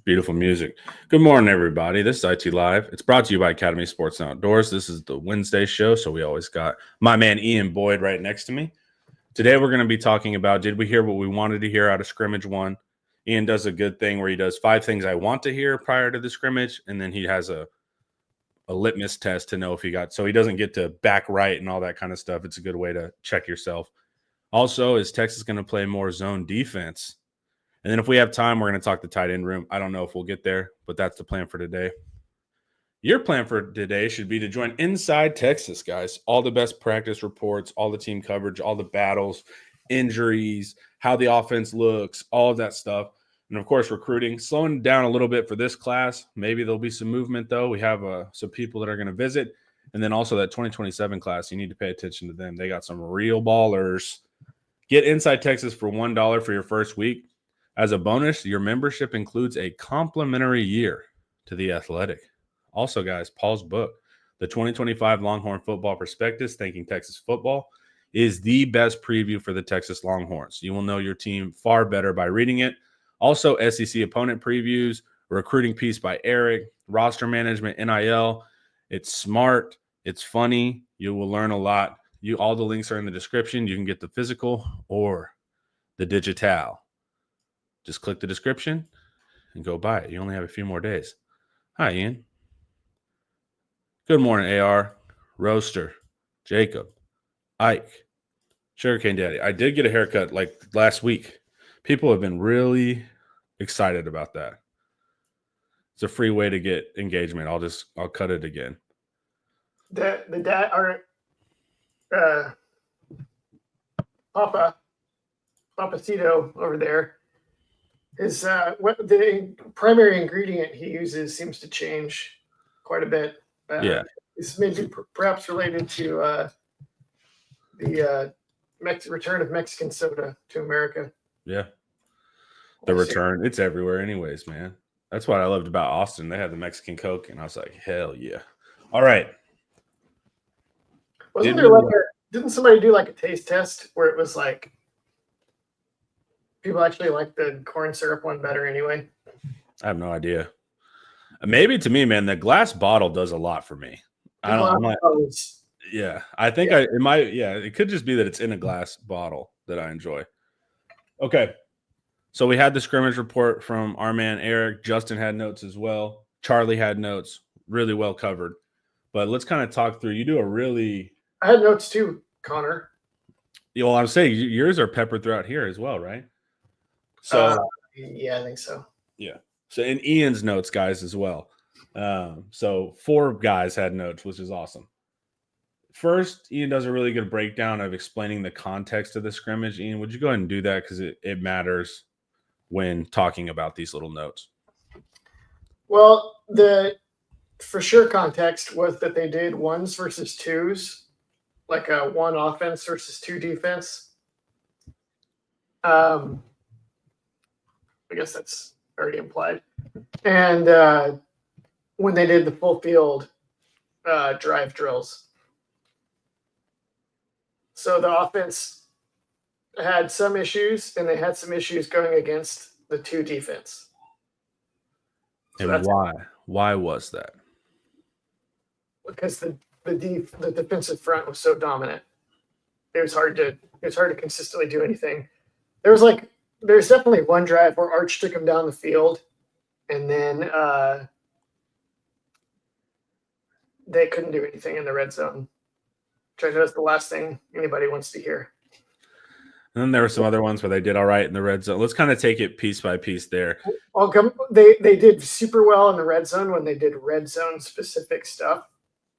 Beautiful music. Good morning, everybody. This is IT Live. It's brought to you by Academy Sports and Outdoors. This is the Wednesday show, so we always got my man Ian Boyd right next to me. Today, we're going to be talking about, did we hear what we wanted to hear out of Scrimmage 1? Ian does a good thing where he does 5 things I want to hear prior to the scrimmage, and then he has a litmus test to know if he got, so he doesn't get to back right and all that kind of stuff. It's a good way to check yourself. Also, is Texas going to play more zone defense? And then if we have time, we're going to talk the tight end room. I don't know if we'll get there, but that's the plan for today. Your plan for today should be to join Inside Texas, guys. All the best practice reports, all the team coverage, all the battles, injuries, how the offense looks, all of that stuff. And, of course, recruiting. Slowing down a little bit for this class. Maybe there'll be some movement, though. We have some people that are going to visit. And then also that 2027 class, you need to pay attention to them. They got some real ballers. Get Inside Texas for $1 for your first week. As a bonus, your membership includes a complimentary year to The Athletic. Also, guys, Paul's book, the 2025 Longhorn Football Prospectus, Thanking Texas Football, is the best preview for the Texas Longhorns. You will know your team far better by reading it. Also, SEC opponent previews, a recruiting piece by Eric, roster management, NIL. It's smart. It's funny. You will learn a lot. All the links are in the description. You can get the physical or the digital. Just click the description and go buy it. You only have a few more days. Hi, Ian. Good morning, AR, Roaster, Jacob, Ike, Sugarcane Daddy. I did get a haircut like last week. People have been really excited about that. It's a free way to get engagement. I'll cut it again. The dad or Papacito over there. His what the primary ingredient he uses seems to change quite a bit. Yeah, it's maybe perhaps related to the return of Mexican soda to America. Yeah, the return. It's everywhere, anyways, man. That's what I loved about Austin. They had the Mexican Coke, and I was like, hell yeah! All right. Didn't somebody do like a taste test where it was like? People actually like the corn syrup one better anyway. I have no idea. Maybe to me, man, the glass bottle does a lot for me. Yeah, I think it could just be that it's in a glass bottle that I enjoy. Okay. So we had the scrimmage report from our man Eric. Justin had notes as well. Charlie had notes, really well covered. But let's kind of talk through. I had notes too, Connor. Well, I'm saying yours are peppered throughout here as well, right? So yeah, I think so. Yeah. So in Ian's notes, guys, as well. So 4 guys had notes, which is awesome. First, Ian does a really good breakdown of explaining the context of the scrimmage. Ian, would you go ahead and do that? Because it matters when talking about these little notes. Well, the for sure context was that they did 1s versus 2s, like a 1 offense versus 2 defense. I guess that's already implied. And when they did the full field drive drills. So the offense had some issues, and they had some issues going against the 2 defense. So and why was that? Because the defensive front was so dominant. It was hard to consistently do anything. There's definitely one drive where Arch took him down the field, and then they couldn't do anything in the red zone. Which I know is the last thing anybody wants to hear. And then there were some other ones where they did all right in the red zone. Let's kind of take it piece by piece there. They did super well in the red zone when they did red zone specific stuff.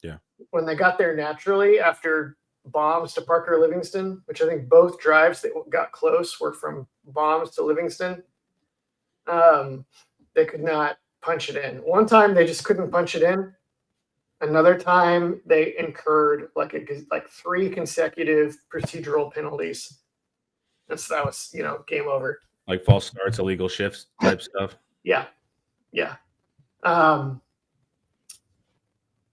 Yeah. When they got there naturally after bombs to Parker Livingston, which I think both drives that got close were from bombs to Livingston. They could not punch it in. One time they just couldn't punch it in. Another time they incurred like 3 consecutive procedural penalties. That was game over. Like false starts, illegal shifts type stuff. Yeah.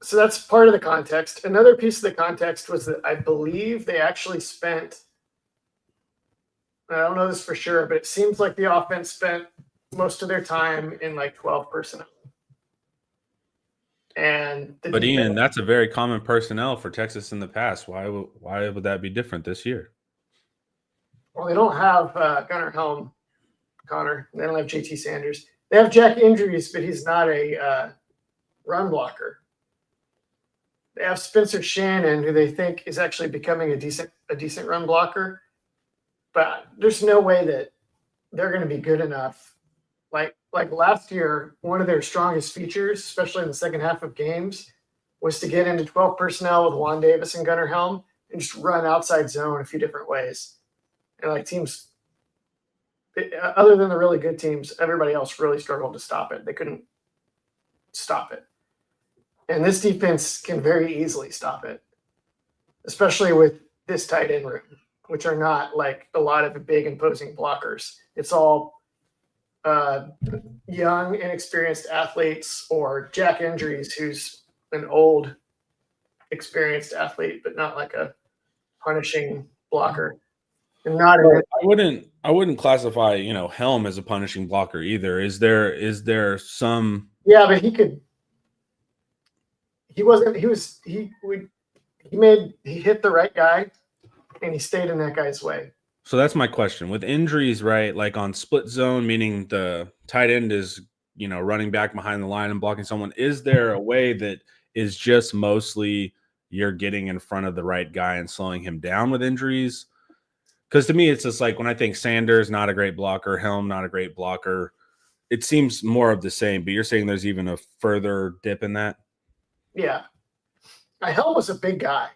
So that's part of the context. Another piece of the context was that I believe they actually spent, I don't know this for sure, but it seems like the offense spent most of their time in like 12 personnel. And But Ian, that's a very common personnel for Texas in the past. Why would that be different this year? Well, they don't have Gunnar Helm, Connor. They don't have JT Sanders. They have Jack Injuries, but he's not a run blocker. They have Spencer Shannon, who they think is actually becoming a decent run blocker. But there's no way that they're going to be good enough. Like last year, one of their strongest features, especially in the second half of games, was to get into 12 personnel with Juan Davis and Gunnar Helm and just run outside zone a few different ways. And like teams, other than the really good teams, everybody else really struggled to stop it. They couldn't stop it. And this defense can very easily stop it, especially with this tight end room, which are not like a lot of big imposing blockers. It's all young, inexperienced athletes, or Jack Injuries, who's an old, experienced athlete, but not like a punishing blocker. And not I wouldn't classify, Helm as a punishing blocker either. Is there some? Yeah, but he hit the right guy and he stayed in that guy's way. So that's my question. With injuries, right? Like on split zone, meaning the tight end is, running back behind the line and blocking someone. Is there a way that is just mostly you're getting in front of the right guy and slowing him down with injuries? Because to me, it's just like when I think Sanders, not a great blocker, Helm, not a great blocker, it seems more of the same. But you're saying there's even a further dip in that? Yeah. Helm was a big guy.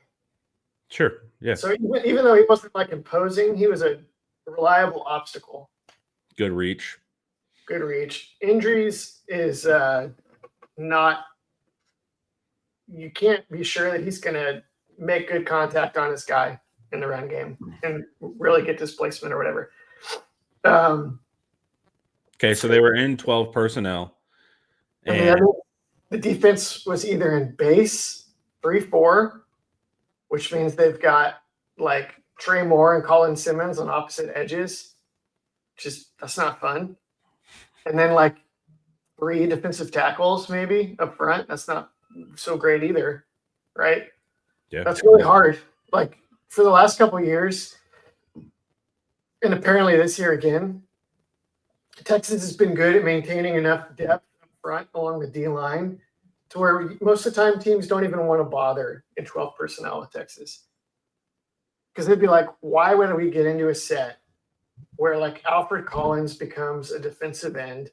Sure. Yeah. So even though he wasn't like imposing, he was a reliable obstacle. Good reach. Injuries is not. You can't be sure that he's going to make good contact on his guy in the run game and really get displacement or whatever. Okay, so they were in 12 personnel. And the defense was either in base 3-4, which means they've got like Trey Moore and Colin Simmons on opposite edges. That's not fun. And then like 3 defensive tackles maybe up front. That's not so great either, right? Yeah. That's really hard. Like for the last couple of years, and apparently this year again, Texas has been good at maintaining enough depth up front along the D line to where most of the time teams don't even want to bother in 12 personnel with Texas. Because they'd be like, why would we get into a set where like Alfred Collins becomes a defensive end?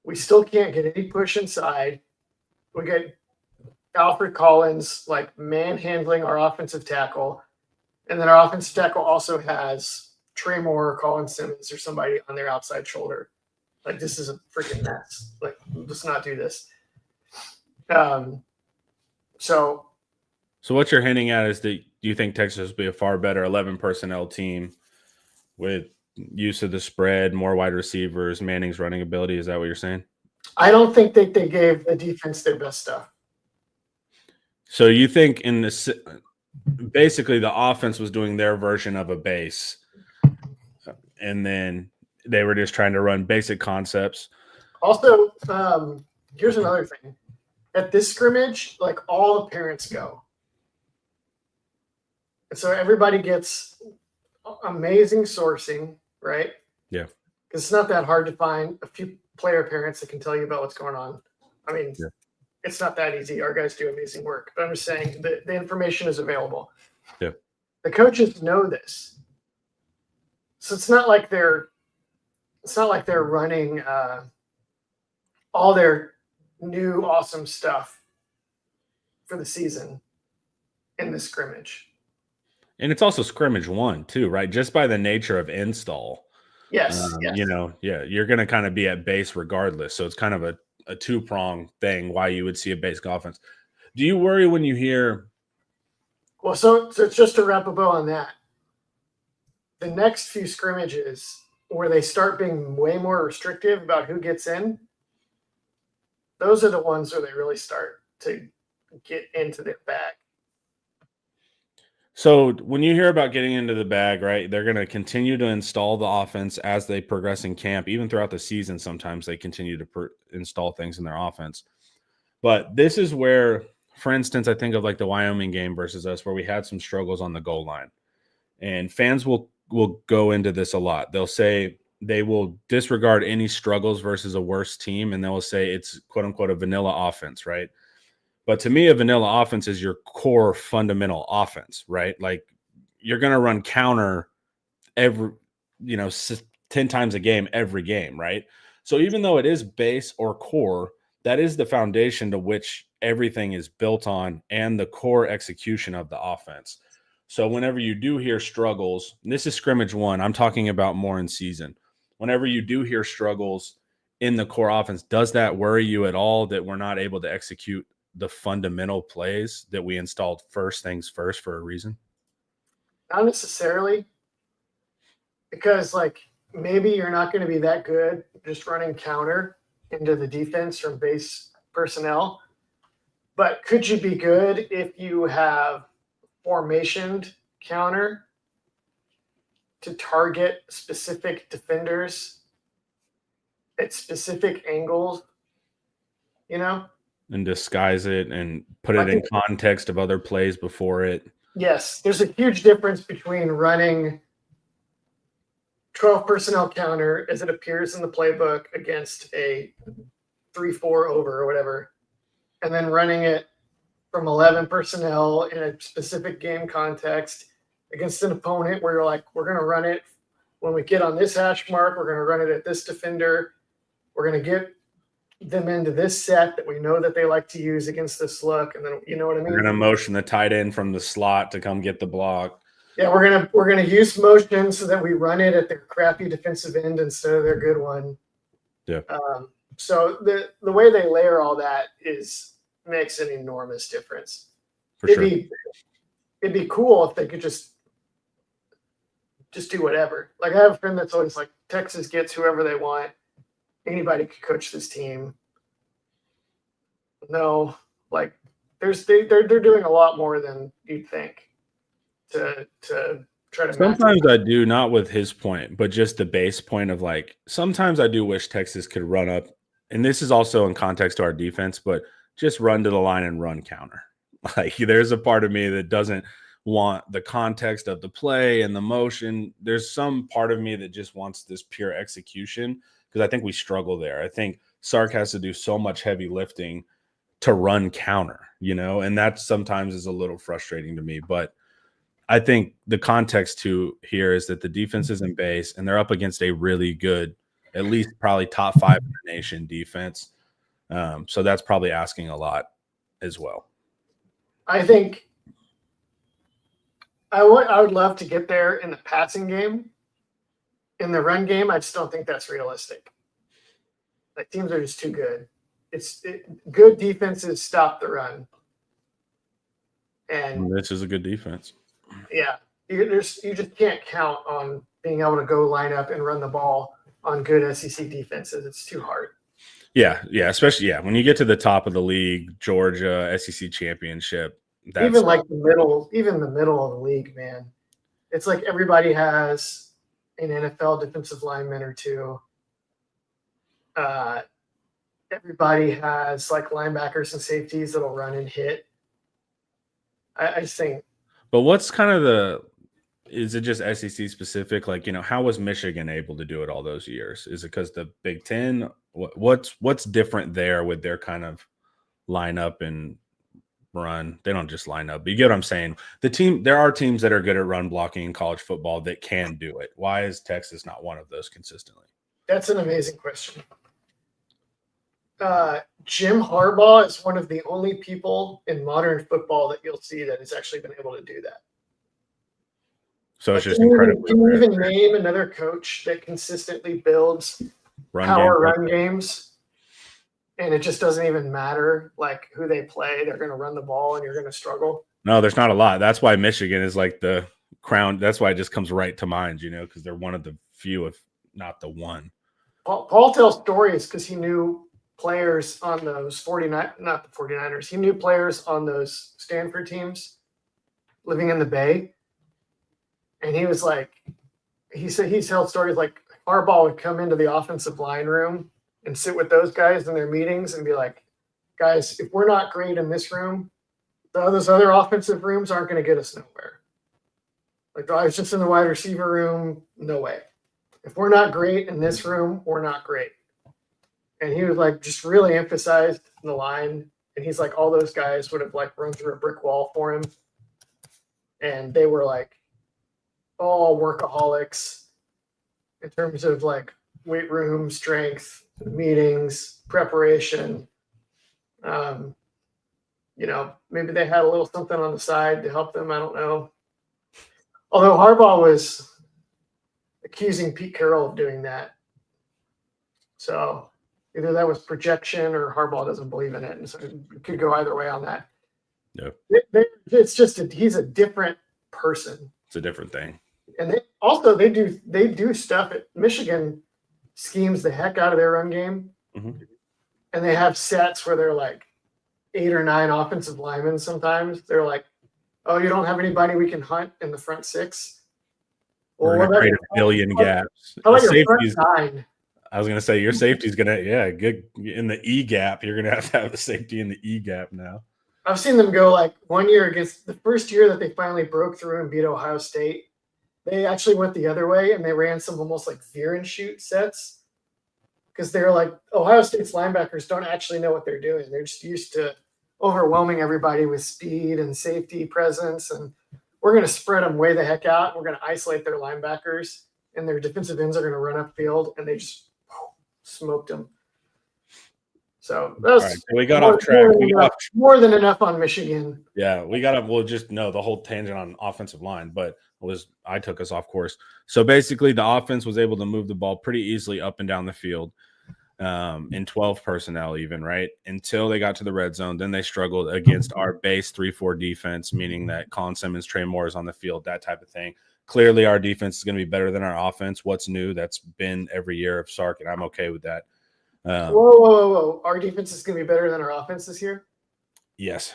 We still can't get any push inside. We get Alfred Collins like manhandling our offensive tackle. And then our offensive tackle also has Trey Moore or Colin Simmons or somebody on their outside shoulder. Like, this is a freaking mess. Like, let's not do this. So what you're hinting at is that you think Texas will be a far better 11 personnel team with use of the spread, more wide receivers, Manning's running ability. Is that what you're saying? I don't think that they gave the defense their best stuff. So you think basically the offense was doing their version of a base, and then they were just trying to run basic concepts. Also, here's another thing. At this scrimmage, like all the parents go. And so everybody gets amazing sourcing, right? Yeah. Because it's not that hard to find a few player parents that can tell you about what's going on. I mean, It's not that easy. Our guys do amazing work. But I'm just saying the information is available. Yeah. The coaches know this. So it's not like they're running all their new awesome stuff for the season in the scrimmage. And it's also scrimmage 1 too, right? Just by the nature of install. Yes. You're going to kind of be at base regardless. So it's kind of a two-pronged thing why you would see a basic offense. Do you worry when you hear? Well, so just to wrap a bow on that, the next few scrimmages where they start being way more restrictive about who gets in, those are the ones where they really start to get into their bag. So when you hear about getting into the bag, right, they're going to continue to install the offense as they progress in camp. Even throughout the season, sometimes they continue to install things in their offense. But this is where, for instance, I think of like the Wyoming game versus us, where we had some struggles on the goal line. And fans will go into this a lot. They'll say they will disregard any struggles versus a worse team, and they'll say it's quote unquote a vanilla offense, right? But to me, a vanilla offense is your core fundamental offense, right? Like you're going to run counter every, 10 times a game, every game, right? So even though it is base or core, that is the foundation to which everything is built on and the core execution of the offense. So whenever you do hear struggles, and this is scrimmage one, I'm talking about more in season. Whenever you do hear struggles in the core offense, does that worry you at all that we're not able to execute the fundamental plays that we installed first things first for a reason? Not necessarily, because like maybe you're not going to be that good just running counter into the defense from base personnel, but could you be good if you have formationed counter to target specific defenders at specific angles, And disguise it and put it in context of other plays before it. Yes, there's a huge difference between running 12 personnel counter as it appears in the playbook against a 3-4 over or whatever, and then running it from 11 personnel in a specific game context against an opponent where you're like, we're going to run it when we get on this hash mark, we're going to run it at this defender, we're going to get them into this set that we know that they like to use against this look, and then you know what I mean? We're going to motion the tight end from the slot to come get the block. Yeah, we're gonna use motion so that we run it at their crappy defensive end instead of their good one. Yeah. So the way they layer all that makes an enormous difference. It'd be cool if they could just do whatever. Like I have a friend that's always like, Texas gets whoever they want. Anybody could coach this team. No, like they're doing a lot more than you'd think to try to. Sometimes I do, not with his point, but just the base point of like, sometimes I do wish Texas could run up, and this is also in context to our defense, but just run to the line and run counter. Like there's a part of me that doesn't want the context of the play and the motion. There's some part of me that just wants this pure execution, because I think we struggle there. I think Sark has to do so much heavy lifting to run counter, and that sometimes is a little frustrating to me. But I think the context to here is that the defense is in base and they're up against a really good, at least probably top 5 in the nation defense. So that's probably asking a lot as well. I think I would love to get there in the passing game. In the run game, I just don't think that's realistic. Like teams are just too good. Good defenses stop the run. And this is a good defense. Yeah, you just can't count on being able to go line up and run the ball on good SEC defenses. It's too hard. Yeah, especially when you get to the top of the league, Georgia, SEC championship. Even the middle of the league, man. It's like everybody has an NFL defensive lineman or two. Everybody has like linebackers and safeties that'll run and hit. I just think. But what's kind of is it just SEC specific? Like, how was Michigan able to do it all those years? Is it because the Big Ten? What's different there with their kind of lineup and run? They don't just line up. But you get what I'm saying? There are teams that are good at run blocking in college football that can do it. Why is Texas not one of those consistently? That's an amazing question. Jim Harbaugh is one of the only people in modern football that you'll see that has actually been able to do that. So it's just incredible. Can you even name another coach that consistently builds run games, and it just doesn't even matter like who they play? They're going to run the ball, and you're going to struggle. No, there's not a lot. That's why Michigan is like the crown. That's why it just comes right to mind, because they're one of the few, if not the one. Paul tells stories because he knew players on those not the 49ers. He knew players on those Stanford teams living in the Bay. And he was like, he said he told stories like Harbaugh would come into the offensive line room and sit with those guys in their meetings and be like, guys, if we're not great in this room, those other offensive rooms aren't going to get us nowhere. Like, I was just in the wide receiver room, no way. If we're not great in this room, we're not great. And he was like, just really emphasized the line. And he's like, all those guys would have like run through a brick wall for him. And they were like all workaholics in terms of like weight room, strength, meetings, preparation. Maybe they had a little something on the side to help them. I don't know. Although Harbaugh was accusing Pete Carroll of doing that. So either that was projection or Harbaugh doesn't believe in it. And so it could go either way on that. No. It's just he's a different person. It's a different thing. And they do stuff at Michigan, schemes the heck out of their run game. Mm-hmm. And they have sets where they're like 8 or 9 offensive linemen sometimes. They're like, oh, you don't have anybody we can hunt in the front 6? We're going to create a billion gaps. How about your front 9? I was going to say your safety's going to, good in the E gap. You're going to have the safety in the E gap now. I've seen them go like one year against the first year that they finally broke through and beat Ohio State. They actually went the other way and they ran some almost like veer and shoot sets because they're like Ohio State's linebackers don't actually know what they're doing. They're just used to overwhelming everybody with speed and safety presence. And we're going to spread them way the heck out. We're going to isolate their linebackers and their defensive ends are going to run upfield, and they just smoked them. So that was right, so we got off track. More than enough on Michigan. Yeah, we'll just know the whole tangent on offensive line, but I took us off course. So basically the offense was able to move the ball pretty easily up and down the field in 12 personnel even, right? Until they got to the red zone. Then they struggled against our base 3-4 defense, meaning that Colin Simmons, Trey Moore is on the field, that type of thing. Clearly our defense is going to be better than our offense. What's new? That's been every year of Sark, and I'm okay with that. Whoa. Our defense is going to be better than our offense this year? Yes.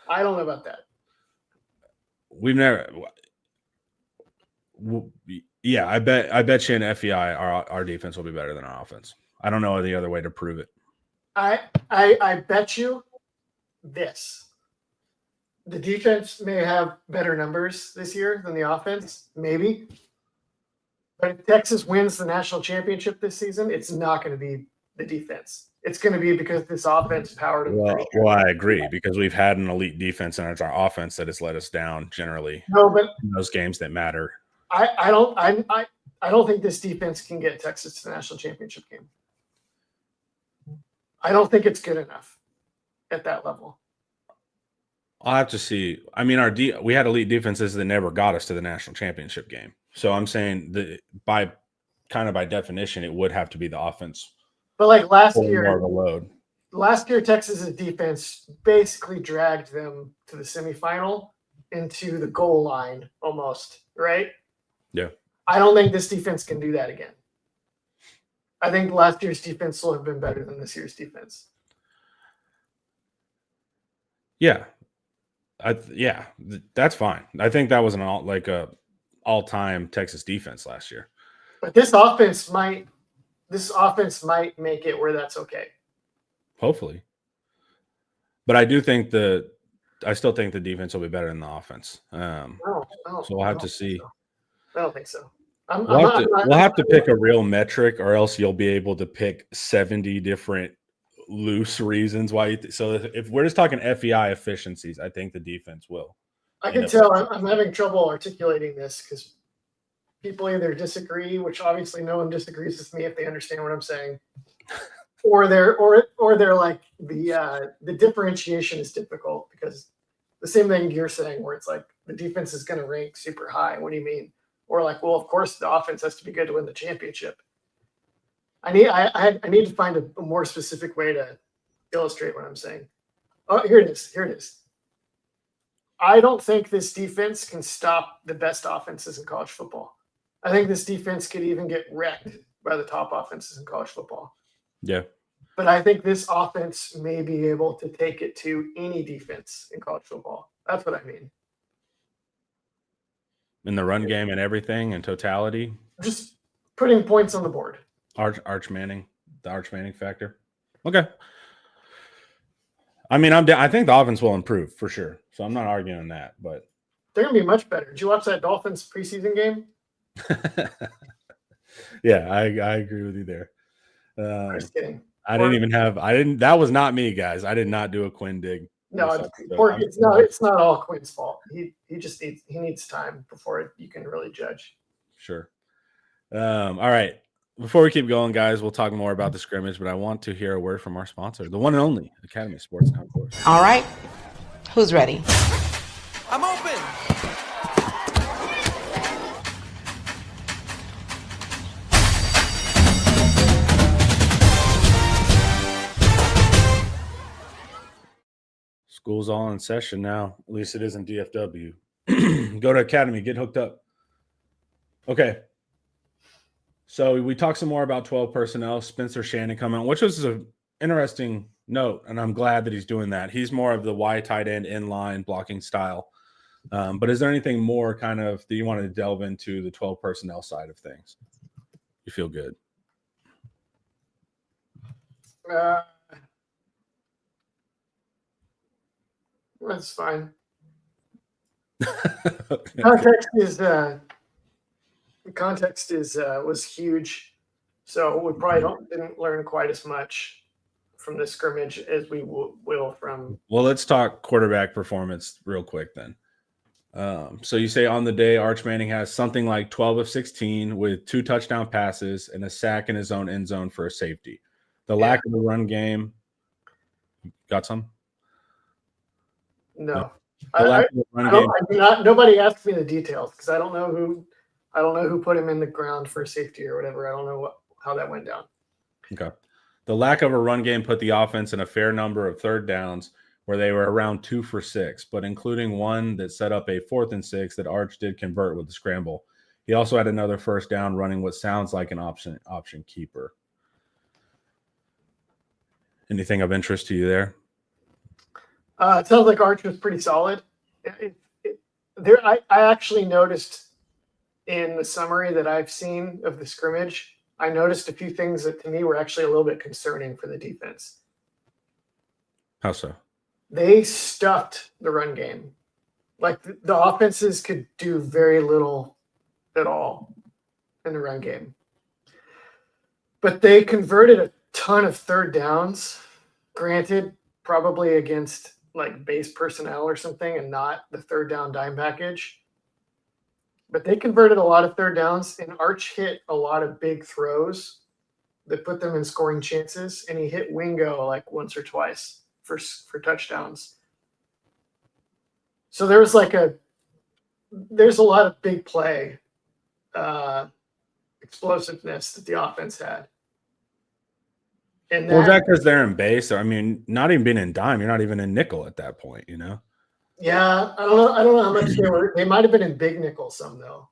I don't know about that. We've never – yeah, I bet you in FEI our defense will be better than our offense. I don't know the other way to prove it. I bet you this. The defense may have better numbers this year than the offense, maybe. But if Texas wins the national championship this season, it's not going to be the defense. It's going to be because this offense powered them. Well, I agree, because we've had an elite defense, and it's our offense that has let us down generally. No, but in those games that matter. I don't think this defense can get Texas to the national championship game. I don't think it's good enough at that level. I'll have to see. I mean, we had elite defenses that never got us to the national championship game. So I'm saying that by definition, it would have to be the offense. But like last year, more of a load. Last year, Texas's defense basically dragged them to the semifinal into the goal line almost, right? Yeah. I don't think this defense can do that again. I think last year's defense will have been better than this year's defense. Yeah. That's fine. I think that was an all-time Texas defense last year. But this offense might make it where that's okay. Hopefully. But I do think I still think the defense will be better than the offense. So we'll have to see. I don't think so. We'll have to pick a real metric, or else you'll be able to pick 70 different loose reasons why. So if we're just talking FEI efficiencies, I think the defense will. I can tell I'm having trouble articulating this because people either disagree, which obviously no one disagrees with me if they understand what I'm saying, or they're like the differentiation is difficult because the same thing you're saying, where it's like the defense is going to rank super high. What do you mean? Or like, well, of course the offense has to be good to win the championship. I need to find a more specific way to illustrate what I'm saying. Oh, here it is. I don't think this defense can stop the best offenses in college football. I think this defense could even get wrecked by the top offenses in college football. Yeah. But I think this offense may be able to take it to any defense in college football. That's what I mean. in the run game and everything in totality. Just putting points on the board. Arch Manning, the Arch Manning factor. Okay. I mean, I think the offense will improve for sure. So I'm not arguing that, but they're gonna be much better. Did you watch that Dolphins preseason game? Yeah, I agree with you there. I'm just kidding. That was not me, guys. I did not do a Quinn dig. No, it's not all Quinn's fault. He needs time before you can really judge. Sure. All right. Before we keep going, guys, we'll talk more about the scrimmage, but I want to hear a word from our sponsor, the one and only Academy Sports Outdoors. All right. Who's ready? I'm open. School's all in session now. At least it is in DFW. Go to Academy, get hooked up. Okay. So we talked some more about 12 personnel, Spencer Shannon coming on, which was an interesting note, and I'm glad that he's doing that. He's more of the Y tight end inline blocking style. But is there anything more kind of that you wanted to delve into the 12 personnel side of things? You feel good? That's fine. Okay. Context was huge, so we probably didn't learn quite as much from the scrimmage as we will from. Well, let's talk quarterback performance real quick then. So you say on the day, Arch Manning has something like 12 of 16 with 2 touchdown passes and a sack in his own end zone for a safety. The lack of the run game. Got some? No. Nobody asked me the details because I don't know who put him in the ground for safety or whatever. I don't know how that went down. Okay. The lack of a run game put the offense in a fair number of third downs where they were around 2 for 6, but including one that set up a 4th and 6 that Arch did convert with the scramble. He also had another first down running what sounds like an option keeper. Anything of interest to you there? It sounds like Arch was pretty solid. I actually noticed in the summary that I've seen of the scrimmage, I noticed a few things that to me were actually a little bit concerning for the defense. How so? They stuffed the run game. Like the offenses could do very little at all in the run game. But they converted a ton of third downs, granted, probably against like base personnel or something and not the third down dime package. But they converted a lot of third downs, and Arch hit a lot of big throws that put them in scoring chances, and he hit Wingo like once or twice for touchdowns. So there's a lot of big play explosiveness that the offense had. And Well, is that because they're in base? I mean, not even being in dime, you're not even in nickel at that point, you know? Yeah, I don't know how much they were. They might have been in big nickel some though,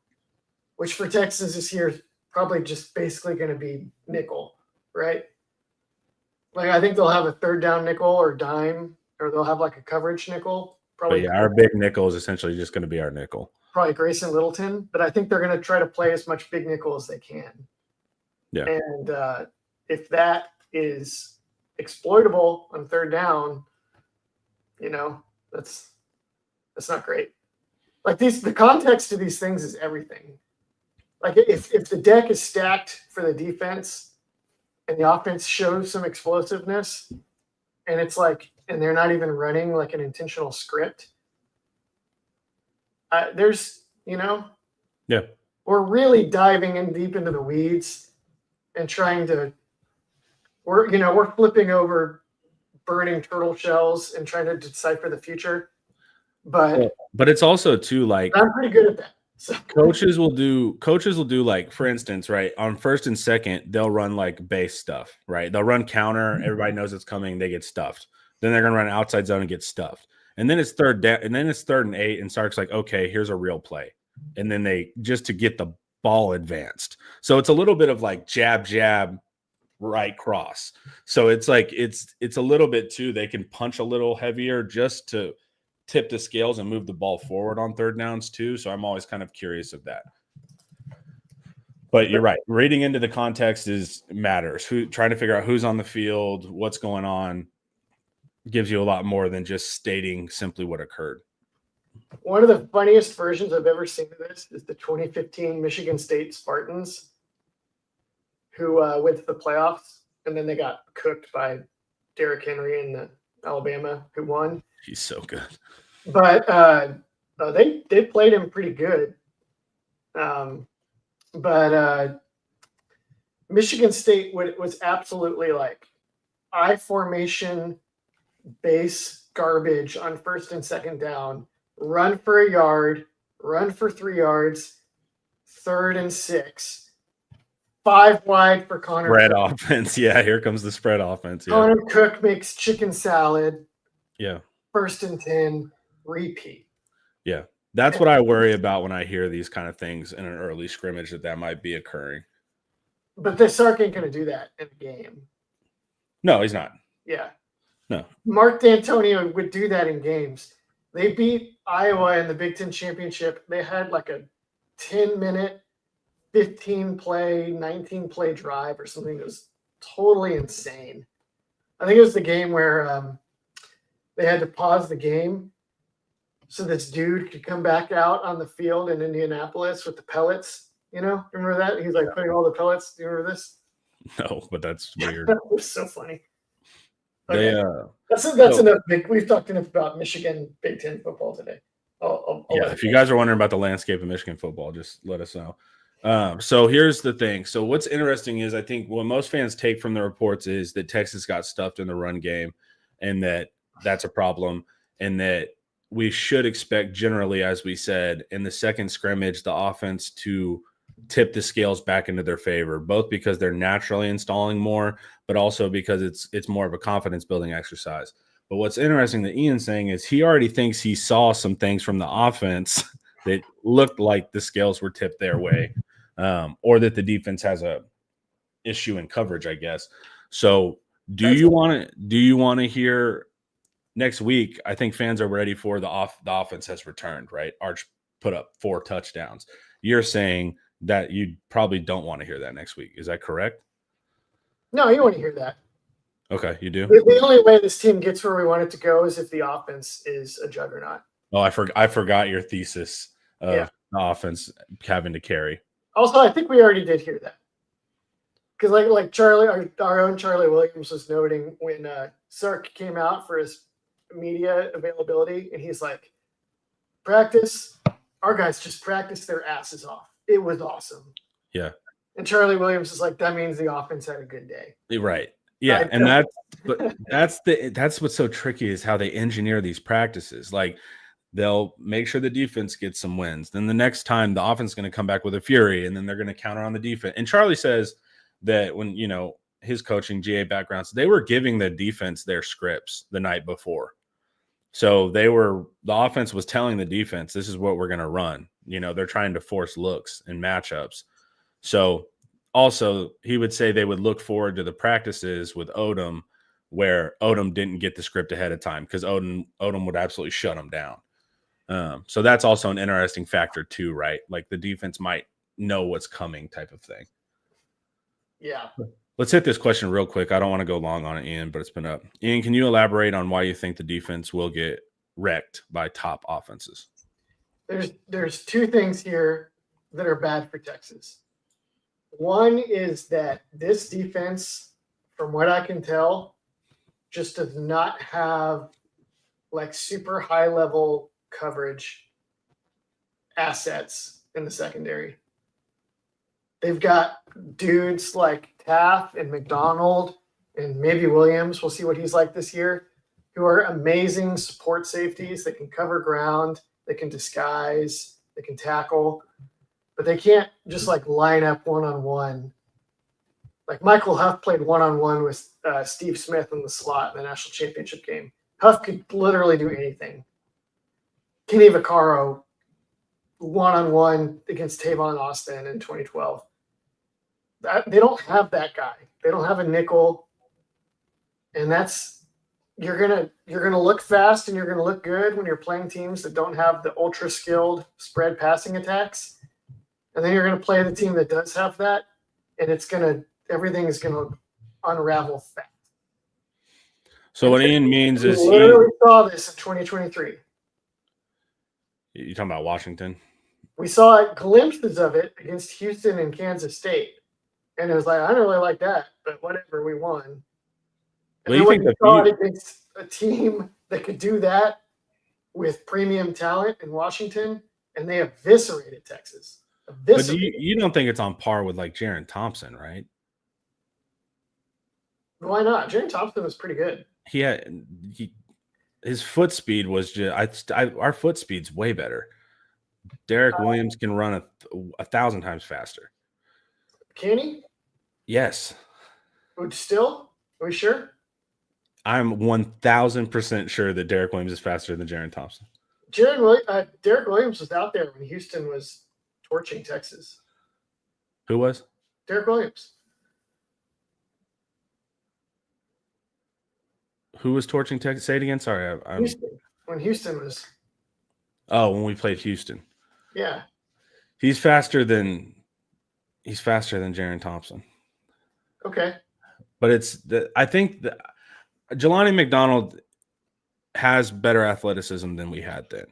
which for Texas this year is probably just basically going to be nickel, right? Like I think they'll have a third down nickel or dime, or they'll have like a coverage nickel. Probably. But yeah, our big nickel is essentially just going to be our nickel. Probably Grayson Littleton, but I think they're going to try to play as much big nickel as they can. Yeah. And if that is exploitable on third down, you know, that's not great. Like the context of these things is everything. Like if the deck is stacked for the defense and the offense shows some explosiveness and it's like, and they're not even running like an intentional script, there's, you know, Yeah. we're really diving in deep into the weeds and trying to, we're flipping over burning turtle shells and trying to decipher the future. But it's also too like I'm pretty good at that. So. Coaches will do like, for instance, right, on first and second, they'll run like base stuff, right? They'll run counter, everybody knows it's coming, they get stuffed. Then they're gonna run outside zone and get stuffed. And then it's third down, and then it's 3rd and 8, and Sark's like, okay, here's a real play. And then they just to get the ball advanced. So it's a little bit of like jab, right cross. So it's like it's a little bit too, they can punch a little heavier just to tip the scales and move the ball forward on third downs too. So I'm always kind of curious of that. But you're right. Reading into the context matters. Trying to figure out who's on the field, what's going on, gives you a lot more than just stating simply what occurred. One of the funniest versions I've ever seen of this is the 2015 Michigan State Spartans, who went to the playoffs, and then they got cooked by Derrick Henry and the Alabama, who won. He's so good. But they played him pretty good. But Michigan State was absolutely like I formation, base garbage on first and second down, run for a yard, run for 3 yards, 3rd and 6, 5 wide for Connor. Spread offense. Yeah, here comes the spread offense. Yeah. Connor Cook makes chicken salad. Yeah. 1st and 10, repeat. Yeah. That's what I worry about when I hear these kind of things in an early scrimmage that might be occurring. But the Sark ain't going to do that in a game. No, he's not. Yeah. No. Mark D'Antonio would do that in games. They beat Iowa in the Big Ten Championship. They had like a 10-minute, 15-play, 19-play drive or something that was totally insane. I think it was the game where they had to pause the game so this dude could come back out on the field in Indianapolis with the pellets. You know, remember that? He's like putting all the pellets. Do you remember this? No, but that's weird. That was so funny. Okay. That's enough. We've talked enough about Michigan Big Ten football today. If you guys are wondering about the landscape of Michigan football, just let us know. So here's the thing. So what's interesting is I think what most fans take from the reports is that Texas got stuffed in the run game and that's a problem and that we should expect generally, as we said, in the second scrimmage, the offense to tip the scales back into their favor, both because they're naturally installing more, but also because it's more of a confidence building exercise. But what's interesting that Ian's saying is he already thinks he saw some things from the offense that looked like the scales were tipped their way, or that the defense has a issue in coverage, I guess. So do you want to hear next week? I think fans are ready for the offense has returned, right? Arch put up 4 touchdowns. You're saying that you probably don't want to hear that next week. Is that correct? No, you want to hear that. Okay, you do? The only way this team gets where we want it to go is if the offense is a juggernaut. Oh, I forgot your thesis of the offense having to carry. Also, I think we already did hear that. Because like Charlie, our own Charlie Williams was noting when Sark came out for his media availability, and he's like, practice, our guys just practiced their asses off. It was awesome. Yeah. And Charlie Williams is like, that means the offense had a good day. Right. Yeah. And that's what's so tricky is how they engineer these practices. Like they'll make sure the defense gets some wins. Then the next time the offense is going to come back with a fury, and then they're going to counter on the defense. And Charlie says that when, his coaching GA backgrounds, they were giving the defense their scripts the night before. So the offense was telling the defense, this is what we're going to run. They're trying to force looks and matchups. So also he would say they would look forward to the practices with Odom where Odom didn't get the script ahead of time because Odom would absolutely shut him down. So that's also an interesting factor too, right? Like the defense might know what's coming type of thing. Yeah. Let's hit this question real quick. I don't want to go long on it, Ian, but it's been up. Ian, can you elaborate on why you think the defense will get wrecked by top offenses? There's 2 things here that are bad for Texas. One is that this defense, from what I can tell, just does not have like super high level coverage assets in the secondary. They've got dudes like Taft and McDonald and maybe Williams. We'll see what he's like this year, who are amazing support safeties that can cover ground, they can disguise, they can tackle, but they can't just like line up one-on-one. Like Michael Huff played one-on-one with Steve Smith in the slot in the national championship game. Huff could literally do anything. Kenny Vaccaro one-on-one against Tavon Austin in 2012. They don't have that guy. They don't have a nickel, and that's you're gonna look fast and you're gonna look good when you're playing teams that don't have the ultra skilled spread passing attacks, and then you're gonna play the team that does have that, and everything is gonna unravel fast. So what Ian means We is literally saw this in 2023. you talking about Washington? We saw glimpses of it against Houston and Kansas State, and it was like, I don't really like that, but whatever, we won. And Well, you then think when we saw it against a team that could do that with premium talent in Washington, and they eviscerated Texas. But you don't think it's on par with like Jaron Thompson, right? Why not? Jaron Thompson was pretty good. His foot speed was just our foot speed's way better. Derek Williams can run 1,000 times faster. Can he? Yes. Still? Are we sure? I'm 1,000% sure that Derek Williams is faster than Jaron Thompson. Derek Williams was out there when Houston was torching Texas. Who was? Derek Williams. Who was torching Texas? Say it again. Sorry. Houston. When Houston was. Oh, when we played Houston. Yeah. He's faster than Jaron Thompson. Okay. But I think that Jelani McDonald has better athleticism than we had then.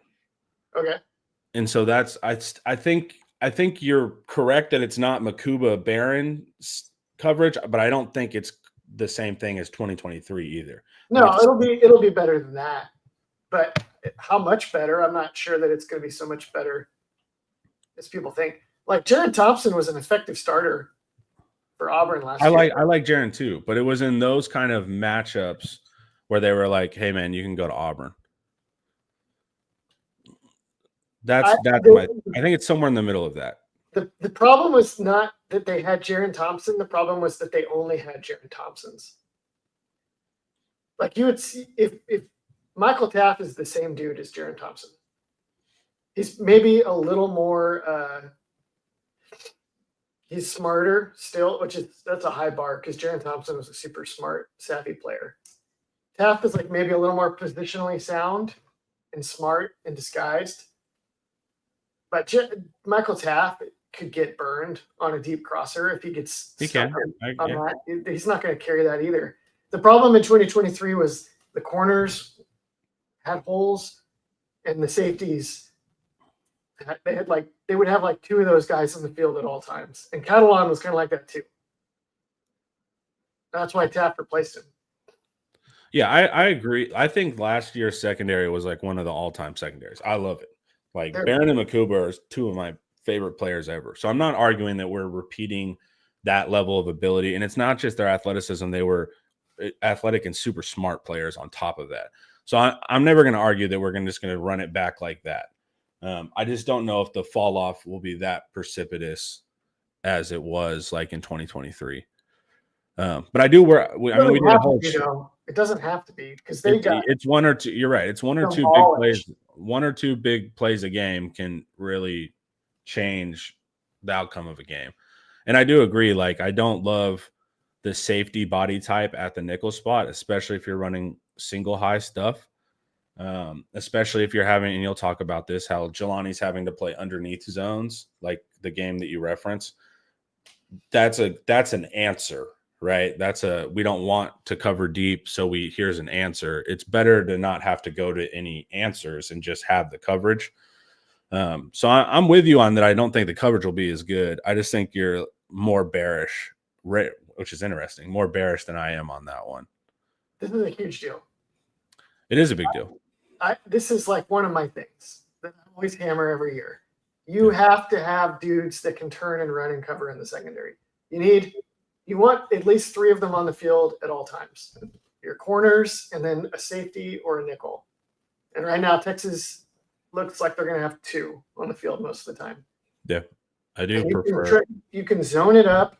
Okay. And so I think you're correct that it's not Makuba Barron coverage, but I don't think it's the same thing as 2023 either. No, it'll be better than that. But how much better? I'm not sure that it's going to be so much better as people think. Like Jaron Thompson was an effective starter for Auburn last year. I like Jaron too, but it was in those kind of matchups where they were like, "Hey man, you can go to Auburn." I think it's somewhere in the middle of that. The problem was not that they had Jaron Thompson. The problem was that they only had Jaron Thompsons. Like you would see if Michael Taft is the same dude as Jaron Thompson. He's maybe a little more he's smarter still, that's a high bar because Jaron Thompson was a super smart, savvy player. Taft is like maybe a little more positionally sound and smart and disguised. But Michael Taft could get burned on a deep crosser if he gets stuck on that. He's not going to carry that either. The problem in 2023 was the corners had holes and the safeties. They would have like two of those guys in the field at all times. And Catalan was kind of like that too. That's why Taft replaced him. Yeah, I agree. I think last year's secondary was like one of the all-time secondaries. I love it. Like Barron and Makuba are two of my favorite players ever. So I'm not arguing that we're repeating that level of ability. And it's not just their athleticism. They were athletic and super smart players on top of that. So I'm never going to argue that we're just going to run it back like that. I just don't know if the fall off will be that precipitous as it was like in 2023. But I do we did a whole show. It doesn't have to be because it's one or two. You're right. It's one or two big plays. One or two big plays a game can really change the outcome of a game. And I do agree. Like, I don't love the safety body type at the nickel spot, especially if you're running single high stuff. Especially if you're having, and you'll talk about this, how Jelani's having to play underneath zones, like the game that you reference. That's an answer, right? We don't want to cover deep, so here's an answer. It's better to not have to go to any answers and just have the coverage. So I'm with you on that. I don't think the coverage will be as good. I just think you're more bearish, which is interesting, more bearish than I am on that one. This is a huge deal. It is a big deal. This is like one of my things that I always hammer every year. You have to have dudes that can turn and run and cover in the secondary. You want at least three of them on the field at all times. Your corners and then a safety or a nickel. And right now, Texas looks like they're going to have two on the field most of the time. Yeah, I do prefer. You can zone it up.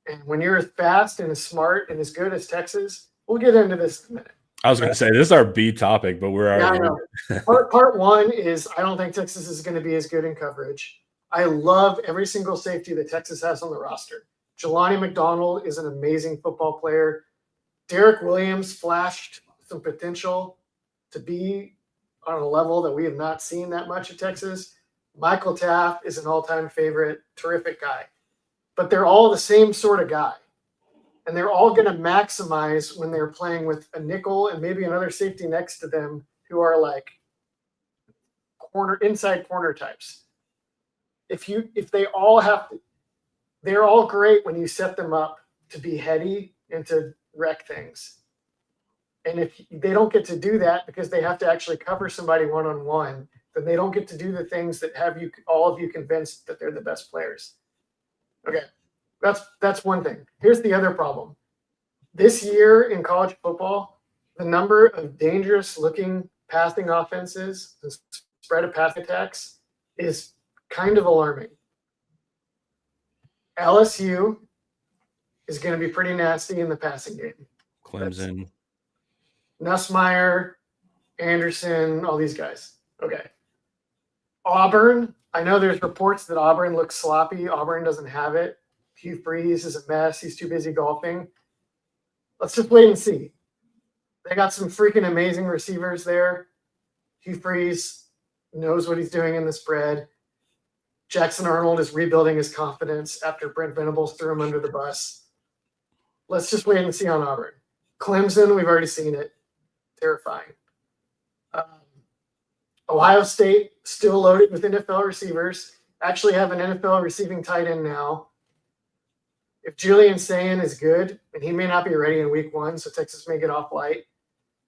And when you're as fast and as smart and as good as Texas, we'll get into this in a minute. I was going to say, this is our B topic, but we're already. Yeah, part one is I don't think Texas is going to be as good in coverage. I love every single safety that Texas has on the roster. Jelani McDonald is an amazing football player. Derek Williams flashed some potential to be on a level that we have not seen that much at Texas. Michael Taft is an all-time favorite, terrific guy. But they're all the same sort of guy. And they're all going to maximize when they're playing with a nickel and maybe another safety next to them who are like inside corner types. If they all have to, they're all great when you set them up to be heady and to wreck things. And if they don't get to do that because they have to actually cover somebody one-on-one, then they don't get to do the things that have you all of you convinced that they're the best players. Okay, that's one thing. Here's the other problem. This year in college football, the number of dangerous-looking passing offenses and spread of pass attacks is kind of alarming. LSU is going to be pretty nasty in the passing game. Clemson. Nussmeier, Anderson, all these guys. Okay. Auburn, I know there's reports that Auburn looks sloppy. Auburn doesn't have it. Hugh Freeze is a mess. He's too busy golfing. Let's just wait and see. They got some freaking amazing receivers there. Hugh Freeze knows what he's doing in the spread. Jackson Arnold is rebuilding his confidence after Brent Venables threw him under the bus. Let's just wait and see on Auburn. Clemson, we've already seen it. Terrifying. Ohio State, still loaded with NFL receivers. Actually have an NFL receiving tight end now. If Julian Sayin is good, and he may not be ready in week 1, so Texas may get off light.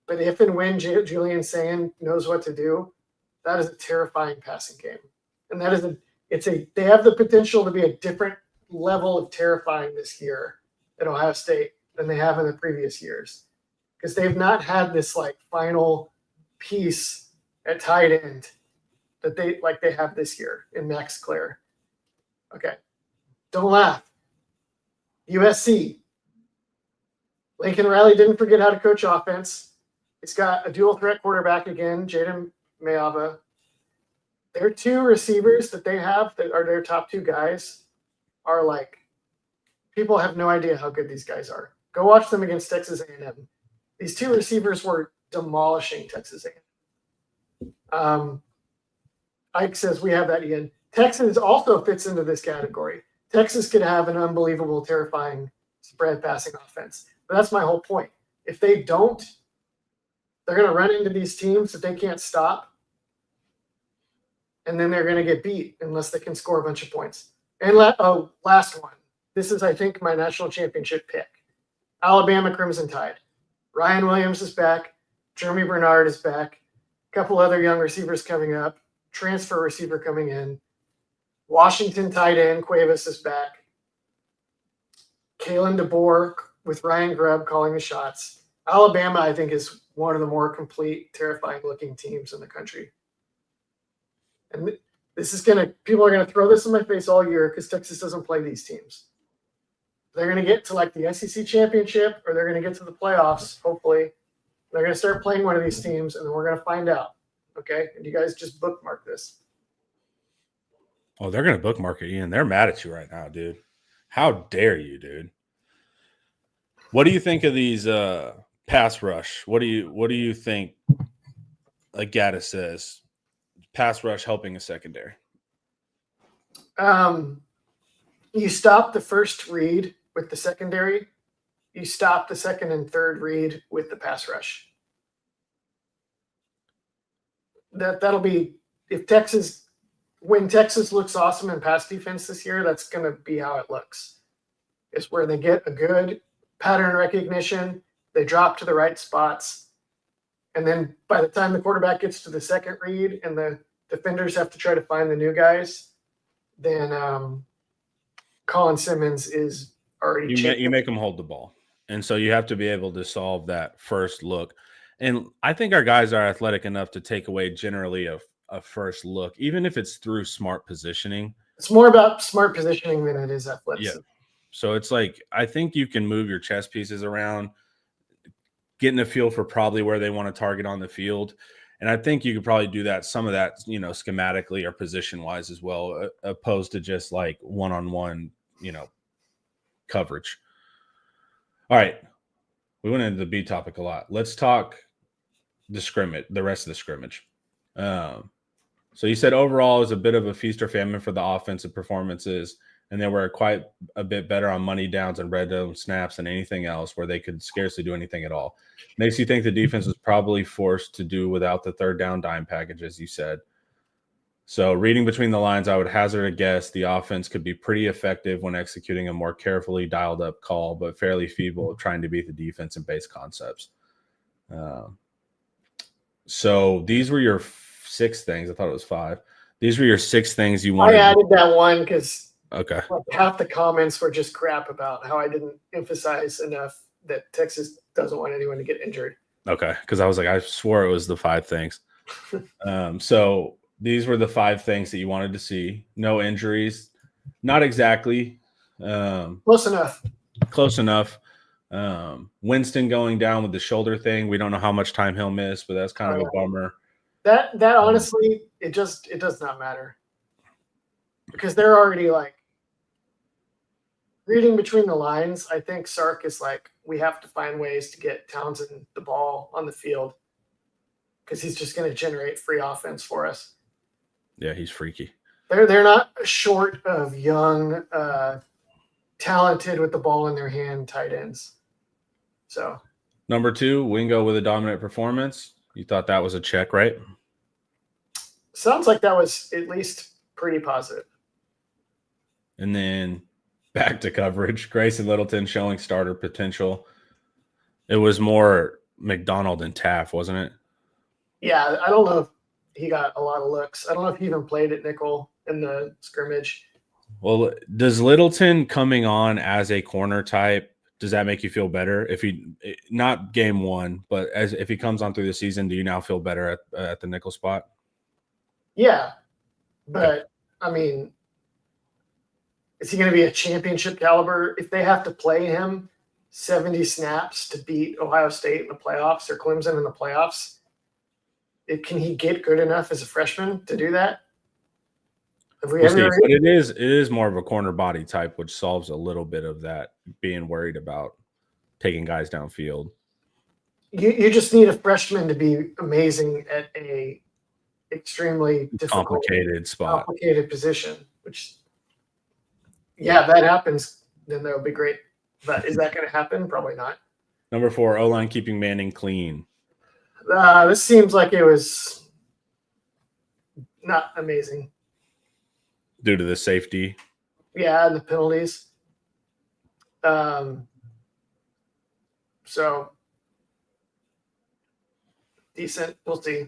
But if and when Julian Sayin knows what to do, that is a terrifying passing game. And that is they have the potential to be a different level of terrifying this year at Ohio State than they have in the previous years. Because they've not had this like final piece at tight end that they have this year in Max Clare. Okay. Don't laugh. USC. Lincoln Riley didn't forget how to coach offense. He's got a dual threat quarterback again, Jaden Mayava. Their 2 receivers that they have that are their top 2 guys are like, people have no idea how good these guys are. Go watch them against Texas A&M. These 2 receivers were demolishing Texas A&M. Ike says we have that, Ian. Texas also fits into this category. Texas could have an unbelievable, terrifying spread passing offense. But that's my whole point. If they don't, they're going to run into these teams that they can't stop. And then they're going to get beat unless they can score a bunch of points. And last one. This is, I think, my national championship pick. Alabama Crimson Tide. Ryan Williams is back. Jeremy Bernard is back. A couple other young receivers coming up. Transfer receiver coming in. Washington tight end Cuevas is back. Kalen DeBoer with Ryan Grubb calling the shots. Alabama, I think, is one of the more complete, terrifying-looking teams in the country. And people are going to throw this in my face all year because Texas doesn't play these teams. They're going to get to like the SEC championship or they're going to get to the playoffs, hopefully. They're going to start playing one of these teams and then we're going to find out. Okay? And you guys just bookmark this. Oh, they're going to bookmark it, Ian. They're mad at you right now, dude. How dare you, dude? What do you think of these pass rush? What do you think, like Gaddis says, pass rush helping a secondary? You stop the first read with the secondary. You stop the second and third read with the pass rush. That'll be when Texas looks awesome in pass defense this year, that's going to be how it looks. It's where they get a good pattern recognition, they drop to the right spots, and then by the time the quarterback gets to the second read and the defenders have to try to find the new guys, then Colin Simmons is already you make them hold the ball. And so you have to be able to solve that first look. And I think our guys are athletic enough to take away generally a first look, even if it's through smart positioning. It's more about smart positioning than it is athleticism. Yeah. So it's like, I think you can move your chess pieces around, getting a feel for probably where they want to target on the field. And I think you could probably do that, some of that, schematically or position wise as well, opposed to just like one-on-one, coverage. All right. we went into the B topic a lot. Let's talk the rest of the scrimmage. So you said overall it was a bit of a feast or famine for the offensive performances, and they were quite a bit better on money downs and red zone snaps than anything else, where they could scarcely do anything at all. Makes you think the defense was probably forced to do without the third down dime package, as you said. So reading between the lines, I would hazard a guess the offense could be pretty effective when executing a more carefully dialed up call, but fairly feeble at trying to beat the defense in base concepts. So these were your 6 things. I thought it was 5. These were your 6 things you wanted. I added that one because okay, half the comments were just crap about how I didn't emphasize enough that Texas doesn't want anyone to get injured. Okay, because I was like, I swore it was the 5 things. So these were the 5 things that you wanted to see. No injuries. Not exactly. Close enough. Close enough. Winston going down with the shoulder thing. We don't know how much time he'll miss, but that's kind of a bummer. That honestly, it does not matter. Because they're already like reading between the lines. I think Sark is like, we have to find ways to get Townsend the ball on the field because he's just going to generate free offense for us. Yeah, he's freaky. They're not short of young, talented with the ball in their hand tight ends. So number 2, Wingo with a dominant performance. You thought that was a check, right? Sounds like that was at least pretty positive. And then back to coverage. Grayson Littleton showing starter potential. It was more McDonald and Taft, wasn't it? Yeah, I don't know if he got a lot of looks. I don't know if he even played at nickel in the scrimmage. Well, does Littleton coming on as a corner type, does that make you feel better? If he not game 1, but if he comes on through the season, do you now feel better at the nickel spot? Yeah, but I mean, is he going to be a championship caliber? If they have to play him 70 snaps to beat Ohio State in the playoffs or Clemson in the playoffs, can he get good enough as a freshman to do that? But it is more of a corner body type, which solves a little bit of that being worried about taking guys downfield. You just need a freshman to be amazing at a extremely difficult, complicated position, which, yeah, if that happens, then that would be great. But is that going to happen? Probably not. Number 4, O-line keeping Manning clean. This seems like it was not amazing. Due to the safety. Yeah, and the penalties. So decent. We'll see.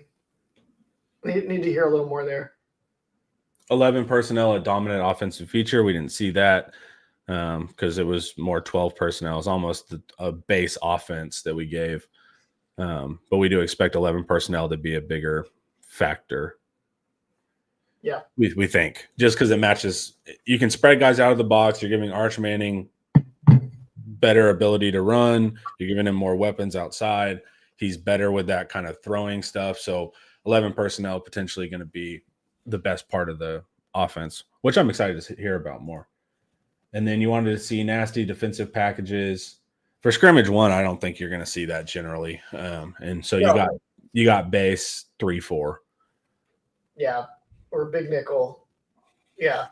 Need to hear a little more there. 11 personnel, a dominant offensive feature. We didn't see that because it was more 12 personnel. It's almost a base offense that we gave. But we do expect 11 personnel to be a bigger factor. Yeah. We think. Just because it matches. You can spread guys out of the box. You're giving Arch Manning better ability to run. You're giving him more weapons outside. He's better with that kind of throwing stuff. So 11 personnel potentially going to be the best part of the offense, which I'm excited to hear about more. And then you wanted to see nasty defensive packages. For scrimmage 1, I don't think you're going to see that generally. And so you got base 3-4. Yeah, or big nickel. Yeah.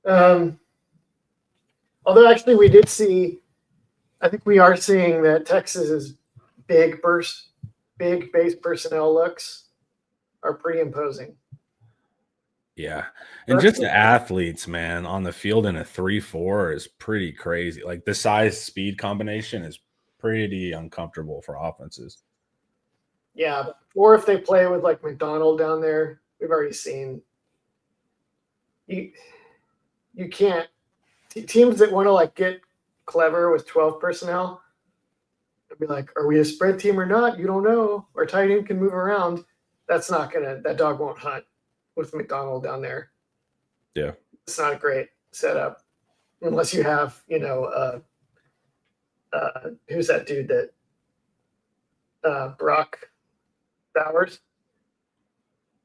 Although actually we did see, I think we are seeing that Texas's big base personnel looks are pretty imposing. Yeah. And just the athletes, man, on the field in a 3-4 is pretty crazy. Like the size speed combination is pretty uncomfortable for offenses. Yeah. Or if they play with like McDonald down there, we've already seen you can't teams that want to like get clever with 12 personnel. It'd be like, are we a spread team or not? You don't know. Our tight end can move around. That dog won't hunt with McDonald down there. Yeah. It's not a great setup unless you have, who's that dude that Brock Bowers?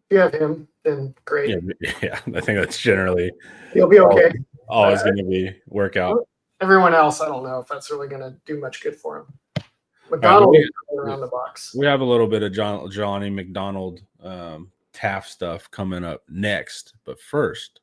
If you have him, then great. Yeah. I think that's generally he'll be okay. Always going to be workout. Everyone else, I don't know if that's really going to do much good for him. McDonald we- is around the box. We have a little bit of Johnny McDonald Taft stuff coming up next. But first,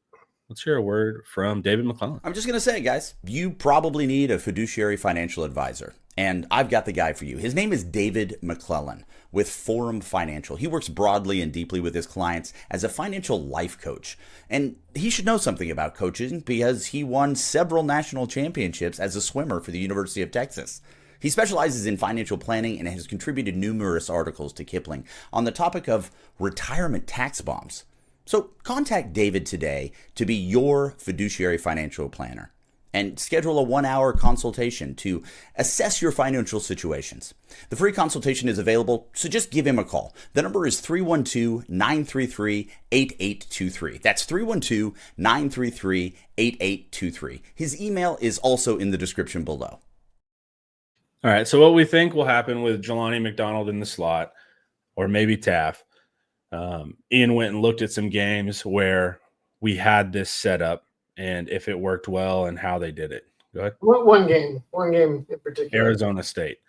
let's hear a word from David McClellan. I'm just going to say, guys, you probably need a fiduciary financial advisor. And I've got the guy for you. His name is David McClellan with Forum Financial. He works broadly and deeply with his clients as a financial life coach. And he should know something about coaching because he won several national championships as a swimmer for the University of Texas. He specializes in financial planning and has contributed numerous articles to Kiplinger on the topic of retirement tax bombs. So contact David today to be your fiduciary financial planner and schedule a 1-hour consultation to assess your financial situations. The free consultation is available, so just give him a call. The number is 312-933-8823. That's 312-933-8823. His email is also in the description below. All right, so what we think will happen with Jelani McDonald in the slot, or maybe Taft, Ian went and looked at some games where we had this set up and if it worked well and how they did it. Go ahead. One game in particular. Arizona State.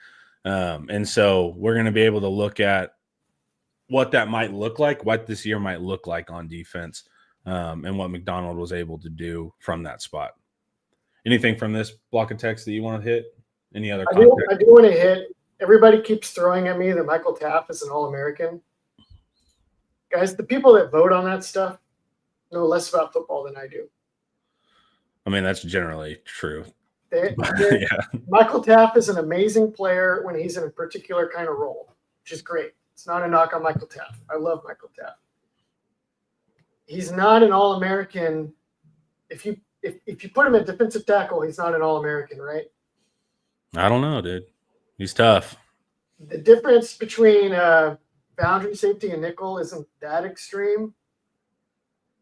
And so we're going to be able to look at what that might look like, what this year might look like on defense, and what McDonald was able to do from that spot. Anything from this block of text that you want to hit? Any other content? I do want to hit. Everybody keeps throwing at me that Michael Taft is an All-American. Guys, the people that vote on that stuff know less about football than I do. I mean, that's generally true. Yeah. Michael Taft is an amazing player when he's in a particular kind of role, which is great. It's not a knock on Michael Taft. I love Michael Taft. He's not an All-American. If you put him at defensive tackle, he's not an All-American, right? I don't know, dude. He's tough. The difference between boundary safety and nickel isn't that extreme,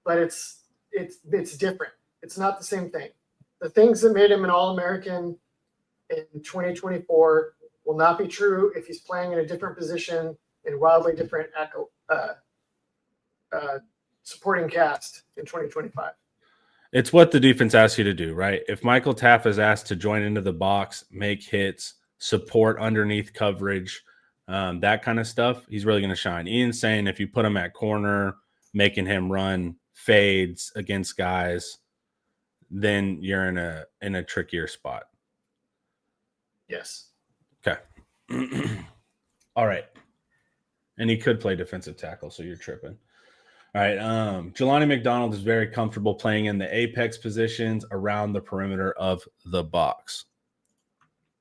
but it's different. It's not the same thing. The things that made him an All-American in 2024 will not be true if he's playing in a different position in wildly different supporting cast in 2025. It's what the defense asks you to do, right? If Michael Taft is asked to join into the box, make hits, support underneath coverage, that kind of stuff, he's really going to shine. Ian's saying if you put him at corner, making him run fades against guys, then you're in a trickier spot. Yes. Okay. All right. And he could play defensive tackle, so you're tripping. All right. Jelani McDonald is very comfortable playing in the apex positions around the perimeter of the box.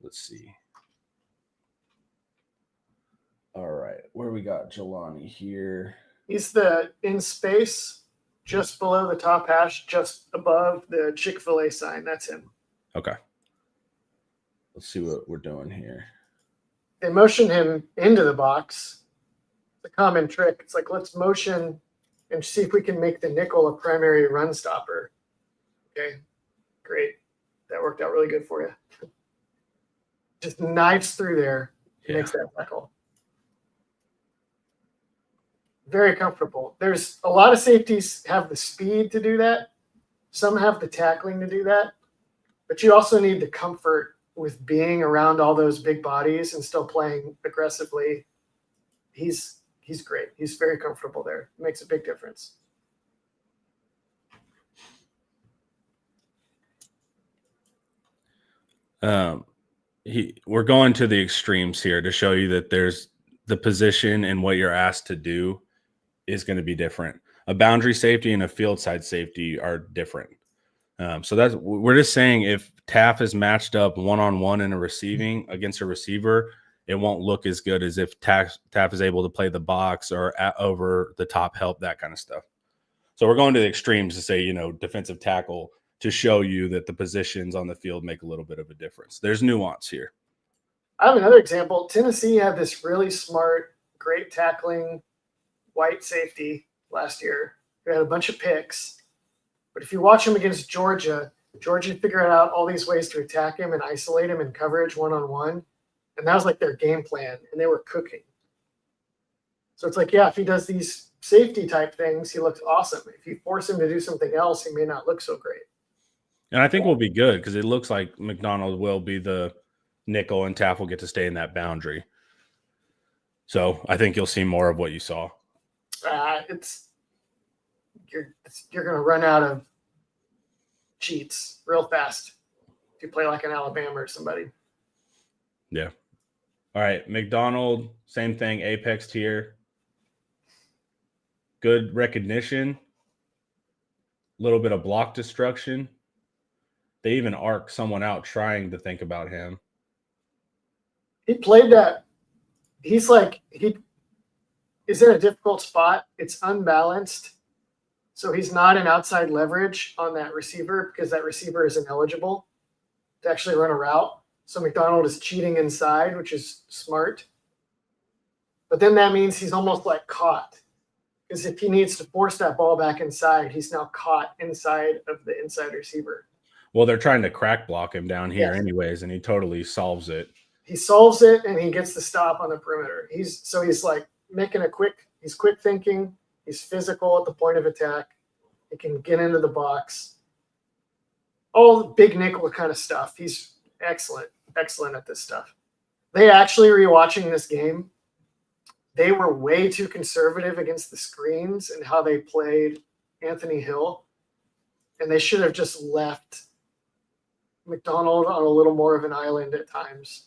Let's see. All right. Where we got Jelani here? He's in space just below the top hash, just above the Chick-fil-A sign. That's him. Okay. Let's see what we're doing here. They motion him into the box. It's a common trick. It's like, let's motion and see if we can make the nickel a primary run stopper. Okay, great. That worked out really good for you. Just knives through there, makes that tackle. Very comfortable. There's a lot of safeties have the speed to do that. Some have the tackling to do that. But you also need the comfort with being around all those big bodies and still playing aggressively. He's great. He's very comfortable there. It makes a big difference. We're going to the extremes here to show you that there's the position and what you're asked to do is going to be different. A boundary safety and a field side safety are different. So we're just saying if Taft is matched up one-on-one in a receiving against a receiver, it won't look as good as if Taft is able to play the box or over the top help, that kind of stuff. So we're going to the extremes to say, defensive tackle to show you that the positions on the field make a little bit of a difference. There's nuance here. I have another example. Tennessee had this really smart, great tackling white safety last year who had a bunch of picks. But if you watch him against Georgia figured out all these ways to attack him and isolate him in coverage one-on-one. And that was like their game plan, and they were cooking. So it's like, yeah, if he does these safety type things, he looks awesome. If you force him to do something else, he may not look so great. And I think we'll be good because it looks like McDonald will be the nickel and Taff will get to stay in that boundary. So I think you'll see more of what you saw. You're going to run out of cheats real fast if you play like an Alabama or somebody. Yeah. All right. McDonald, same thing. Apex tier. Good recognition. A little bit of block destruction. They even arc someone out trying to think about him. He played that. He is in a difficult spot. It's unbalanced. So he's not in outside leverage on that receiver because that receiver is ineligible to actually run a route. So McDonald is cheating inside, which is smart. But then that means he's almost like caught. Because if he needs to force that ball back inside, he's now caught inside of the inside receiver. Well, they're trying to crack block him down here anyways, and he totally solves it. He solves it, and he gets the stop on the perimeter. He's like making he's quick thinking. He's physical at the point of attack. He can get into the box. All the big nickel kind of stuff. He's excellent at this stuff. They actually, rewatching this game, they were way too conservative against the screens and how they played Anthony Hill. And they should have just left McDonald on a little more of an island at times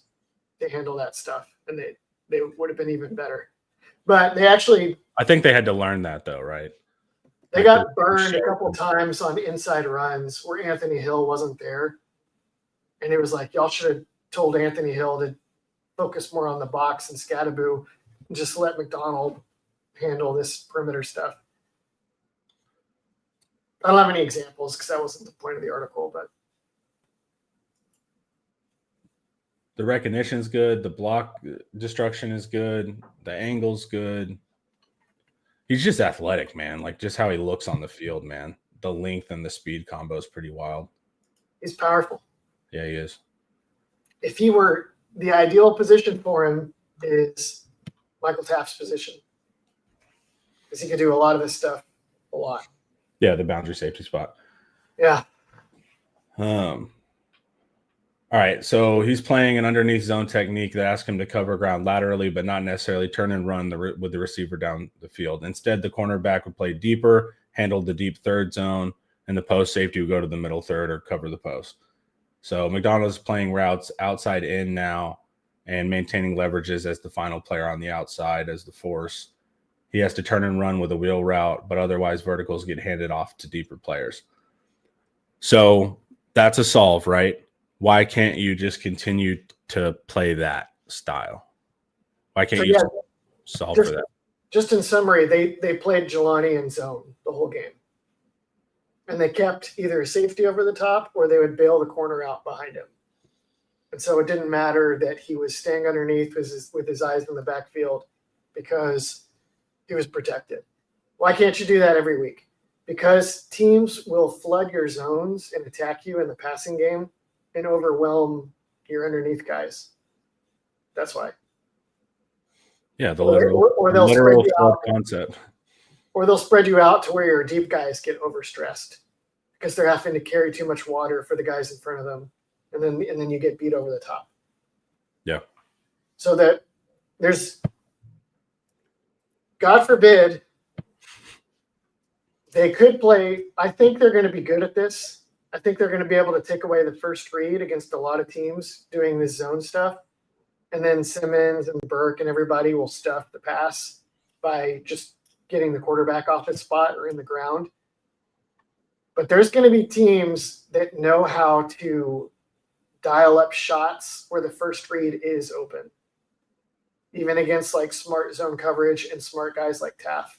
to handle that stuff. And they would have been even better. But they actually... I think they had to learn that, though, right? They got burned a couple times on inside runs where Anthony Hill wasn't there. And it was like, y'all should have told Anthony Hill to focus more on the box and Scattaboo and just let McDonald handle this perimeter stuff. I don't have any examples because that wasn't the point of the article, but the recognition's good. The block destruction is good. The angle's good. He's just athletic, man. Like just how he looks on the field, man. The length and the speed combo is pretty wild. He's powerful. Yeah, he is. If he were, the ideal position for him is Michael Taft's position. Because he could do a lot of this stuff a lot. Yeah, the boundary safety spot. Yeah. All right, so he's playing an underneath zone technique that asks him to cover ground laterally, but not necessarily turn and run with the receiver down the field. Instead, the cornerback would play deeper, handle the deep third zone, and the post safety would go to the middle third or cover the post. So McDonald is playing routes outside in now and maintaining leverages as the final player on the outside as the force. He has to turn and run with a wheel route, but otherwise verticals get handed off to deeper players. So that's a solve, right? Why can't you just continue to play that style? Why can't you solve for that? Just in summary, they played Jelani in zone the whole game. And they kept either a safety over the top or they would bail the corner out behind him. And so it didn't matter that he was staying underneath with his eyes in the backfield because he was protected. Why can't you do that every week? Because teams will flood your zones and attack you in the passing game and overwhelm your underneath guys. That's why. Yeah, the literal concept. Or they'll spread you out to where your deep guys get overstressed because they're having to carry too much water for the guys in front of them, and then you get beat over the top. Yeah. So that there's, God forbid, they could play. I think they're going to be good at this. I think they're going to be able to take away the first read against a lot of teams doing this zone stuff. And then Simmons and Burke and everybody will stuff the pass by just getting the quarterback off his spot or in the ground. But there's going to be teams that know how to dial up shots where the first read is open, even against like smart zone coverage and smart guys like Taff.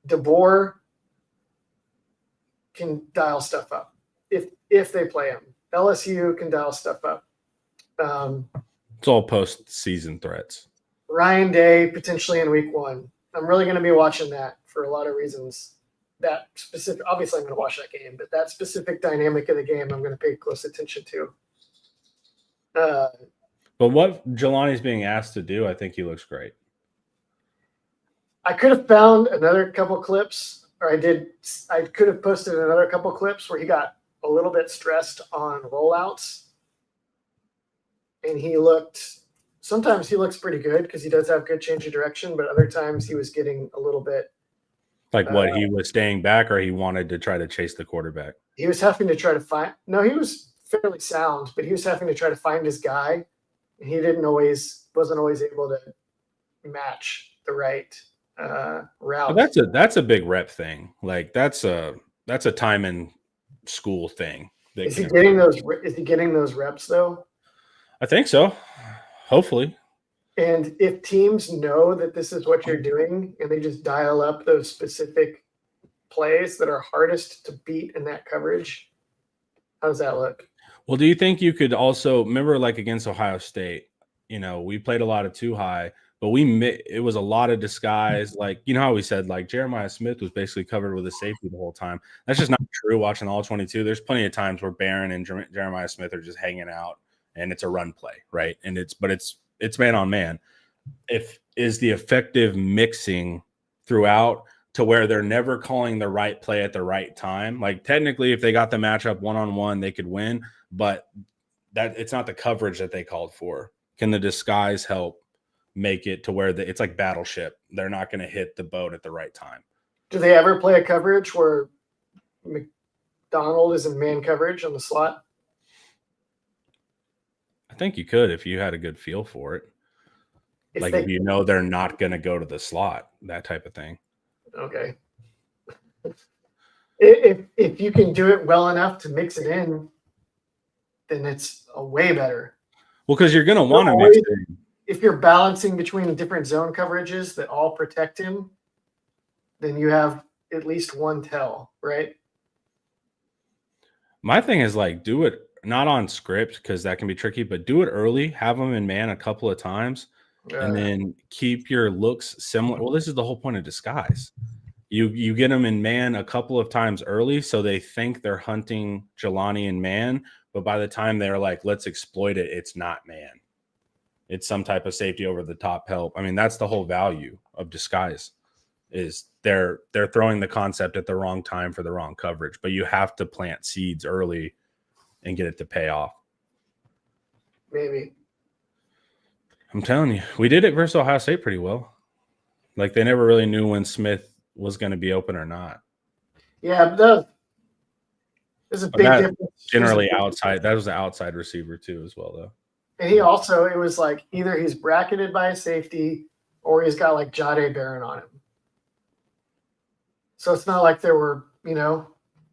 DeBoer can dial stuff up if they play him. LSU can dial stuff up. It's all post-season threats. Ryan Day potentially in week 1. I'm really going to be watching that for a lot of reasons. That specific, obviously I'm going to watch that game, but that specific dynamic of the game I'm going to pay close attention to. But what Jelani's being asked to do, I think he looks great. I could have found another couple clips, or I could have posted another couple clips where he got a little bit stressed on rollouts. and sometimes he looks pretty good because he does have good change of direction, but other times he was getting a little bit. Like what, he was staying back, or he wanted to try to chase the quarterback? He was having to try to find. No, he was fairly sound, but he was having to try to find his guy, and he wasn't always able to match the right route. But that's a big rep thing. Like that's a time in school thing. Is he getting those reps though? I think so. Hopefully. And if teams know that this is what you're doing and they just dial up those specific plays that are hardest to beat in that coverage, how does that look? Well, do you think you could also remember, like against Ohio State, we played a lot of too high, but it was a lot of disguise. Like, how we said, like Jeremiah Smith was basically covered with a safety the whole time. That's just not true watching all 22. There's plenty of times where Barron and Jeremiah Smith are just hanging out and it's a run play, right? And it's man on man. Is the effective mixing throughout to where they're never calling the right play at the right time. Like technically, if they got the matchup one-on-one, they could win, but that it's not the coverage that they called for. Can the disguise help make it to where it's like Battleship? They're not going to hit the boat at the right time. Do they ever play a coverage where McDonald is in man coverage on the slot? I think you could if you had a good feel for it. If they're not going to go to the slot, that type of thing. Okay. If you can do it well enough to mix it in, then it's a way better. Well, because you're going to want to mix it in. If you're balancing between different zone coverages that all protect him, then you have at least one tell, right? My thing is like do it not on script because that can be tricky, but do it early. Have them in man a couple of times. And then keep your looks similar. Well, this is the whole point of disguise. You get them in man a couple of times early, so they think they're hunting Jelani in man, but by the time they're like, let's exploit it, it's not man. It's some type of safety over the top help. I mean, that's the whole value of disguise is they're throwing the concept at the wrong time for the wrong coverage, but you have to plant seeds early and get it to pay off. Maybe. I'm telling you, we did it versus Ohio State pretty well. Like they never really knew when Smith was going to be open or not. Yeah, but there's a big difference. Generally outside. That was an outside receiver too as well, though. And it was like either he's bracketed by a safety or he's got like Jade Barron on him. So it's not like there were,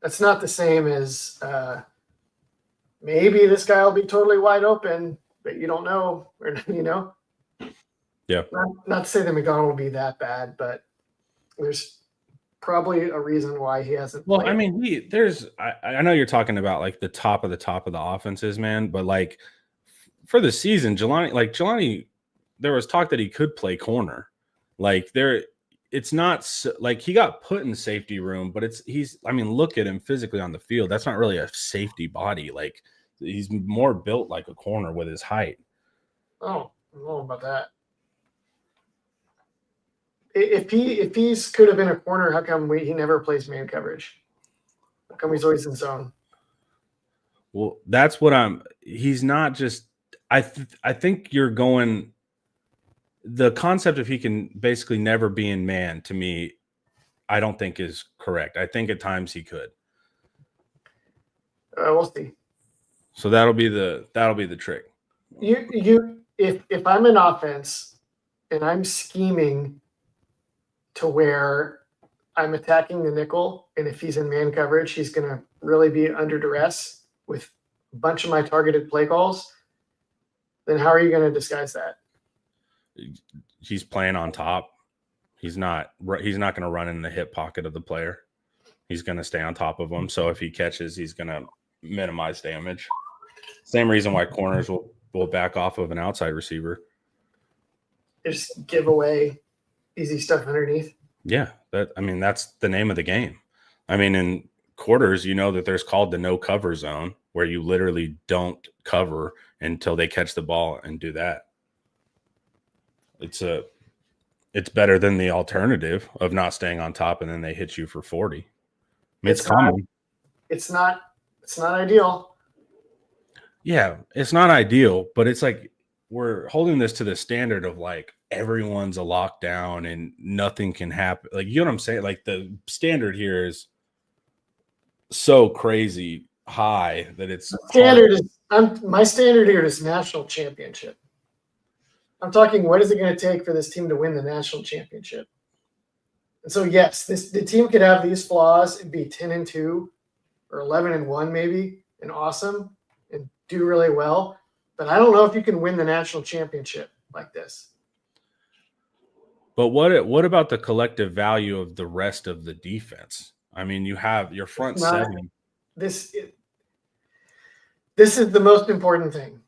that's not the same as maybe this guy will be totally wide open, but you don't know, or. Yeah. Not to say that McDonald will be that bad, but there's probably a reason why he hasn't. Well, I mean, I know you're talking about like the top of the offenses, man, but like for the season, Jelani, there was talk that he could play corner. Like it's not like he got put in safety room, but look at him physically on the field. That's not really a safety body. Like he's more built like a corner with his height. Oh, I don't know about that. If he's could have been a corner, how come he never plays man coverage? How come he's always in zone? Well, that's what he's not just. I think you're going. The concept of he can basically never be in man, to me, I don't think is correct. I think at times he could. We'll see. So that'll be the trick. If I'm in offense and I'm scheming to where I'm attacking the nickel, and if he's in man coverage, he's going to really be under duress with a bunch of my targeted play calls, then how are you going to disguise that? He's playing on top. He's not going to run in the hip pocket of the player. He's going to stay on top of him. So if he catches, he's going to minimize damage. Same reason why corners will back off of an outside receiver. Just give away easy stuff underneath. Yeah, that's the name of the game. I mean, in quarters, that there's called the no cover zone where you literally don't cover until they catch the ball and do that. It's better than the alternative of not staying on top and then they hit you for 40. I mean, it's common. It's not ideal. Yeah, it's not ideal, but it's like we're holding this to the standard of like everyone's a lockdown and nothing can happen. Like, you know what I'm saying? Like, the standard here is so crazy high that it's hard. My standard here is national championship. I'm talking, what is it going to take for this team to win the national championship? And so, yes, the team could have these flaws and be 10-2 or 11-1 maybe, and awesome and do really well. But I don't know if you can win the national championship like this. But what about the collective value of the rest of the defense? I mean, you have your front seven. This is the most important thing.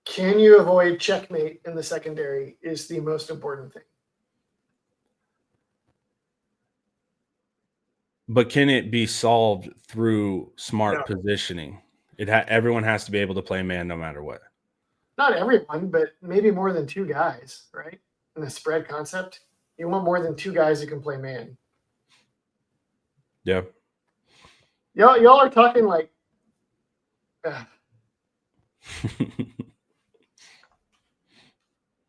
Can you avoid checkmate in the secondary is the most important thing. But can it be solved through smart positioning? Everyone has to be able to play man no matter what. Not everyone, but maybe more than two guys, right? In the spread concept, you want more than two guys who can play man. Yeah. Y'all are talking like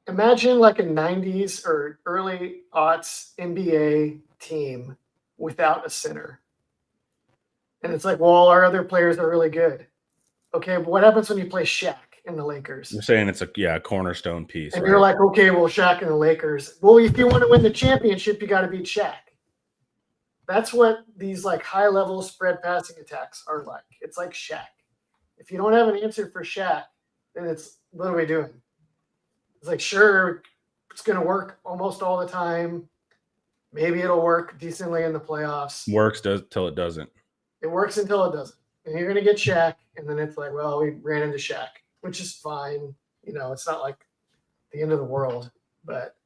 imagine like a 90s or early aughts NBA team without a center. And it's like, well, our other players are really good. Okay, but what happens when you play Shaq in the Lakers? You're saying it's a cornerstone piece. And right? you're like, okay, well, Shaq and the Lakers. Well, if you want to win the championship, you got to beat Shaq. That's what these like high-level spread passing attacks are like. It's like Shaq. If you don't have an answer for Shaq, then it's, what are we doing? It's like, sure, it's going to work almost all the time. Maybe it'll work decently in the playoffs. Works till it doesn't. It works until it doesn't. And you're going to get Shaq, and then it's like, well, we ran into Shaq, which is fine. It's not like the end of the world. But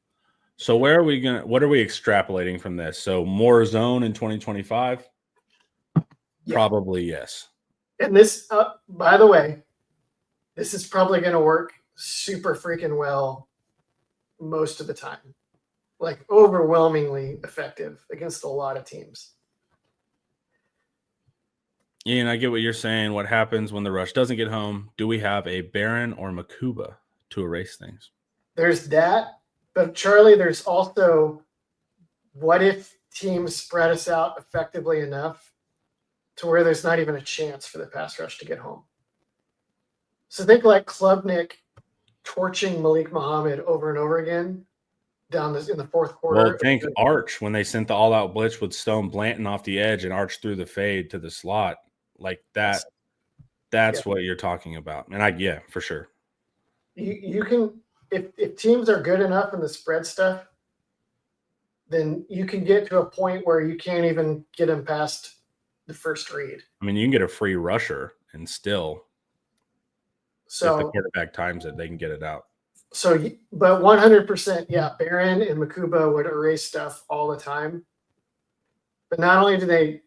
so what are we extrapolating from this? So more zone in 2025? Yeah. Probably yes. And this, by the way, this is probably going to work super freaking well most of the time. Like overwhelmingly effective against a lot of teams. Ian, I get what you're saying. What happens when the rush doesn't get home? Do we have a Barron or Makuba to erase things? There's that. But Charlie, there's also, what if teams spread us out effectively enough to where there's not even a chance for the pass rush to get home? So think like Klubnik torching Malik Muhammad over and over again in the fourth quarter. Well, think Arch when they sent the all-out blitz with Stone Blanton off the edge and Arch threw the fade to the slot. Like that. That's what you're talking about. And for sure. You can, if teams are good enough in the spread stuff, then you can get to a point where you can't even get them past the first read. I mean, you can get a free rusher and still, if the quarterback times it, they can get it out. So, but 100%, yeah, Barron and Makuba would erase stuff all the time. But not only do they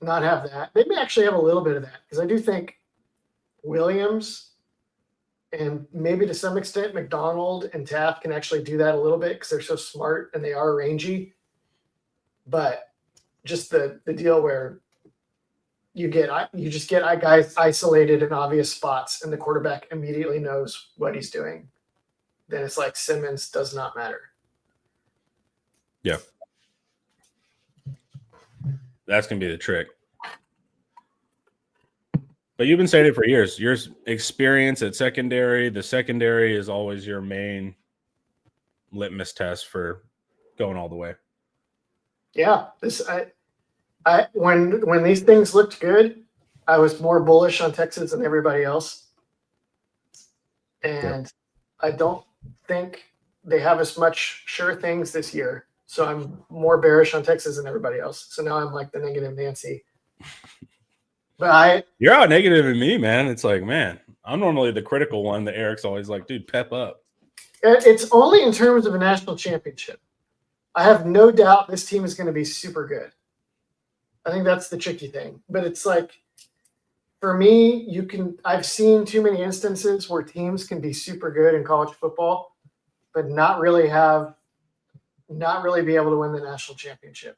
not have that, they may actually have a little bit of that, because I do think Williams and maybe to some extent McDonald and Taft can actually do that a little bit because they're so smart and they are rangy. But just the deal where you just get guys isolated in obvious spots and the quarterback immediately knows what he's doing. Then it's like Simmons does not matter. Yeah. That's going to be the trick. But you've been saying it for years. Your experience at secondary, the secondary is always your main litmus test for going all the way. Yeah. When these things looked good, I was more bullish on Texas than everybody else. And I don't think they have as much sure things this year. So I'm more bearish on Texas than everybody else. So now I'm like the negative Nancy. But you're out negative in me, man. It's like, man, I'm normally the critical one that Eric's always like, dude, pep up. It's only in terms of a national championship. I have no doubt this team is going to be super good. I think that's the tricky thing. But it's like, for me, I've seen too many instances where teams can be super good in college football, but not really be able to win the national championship.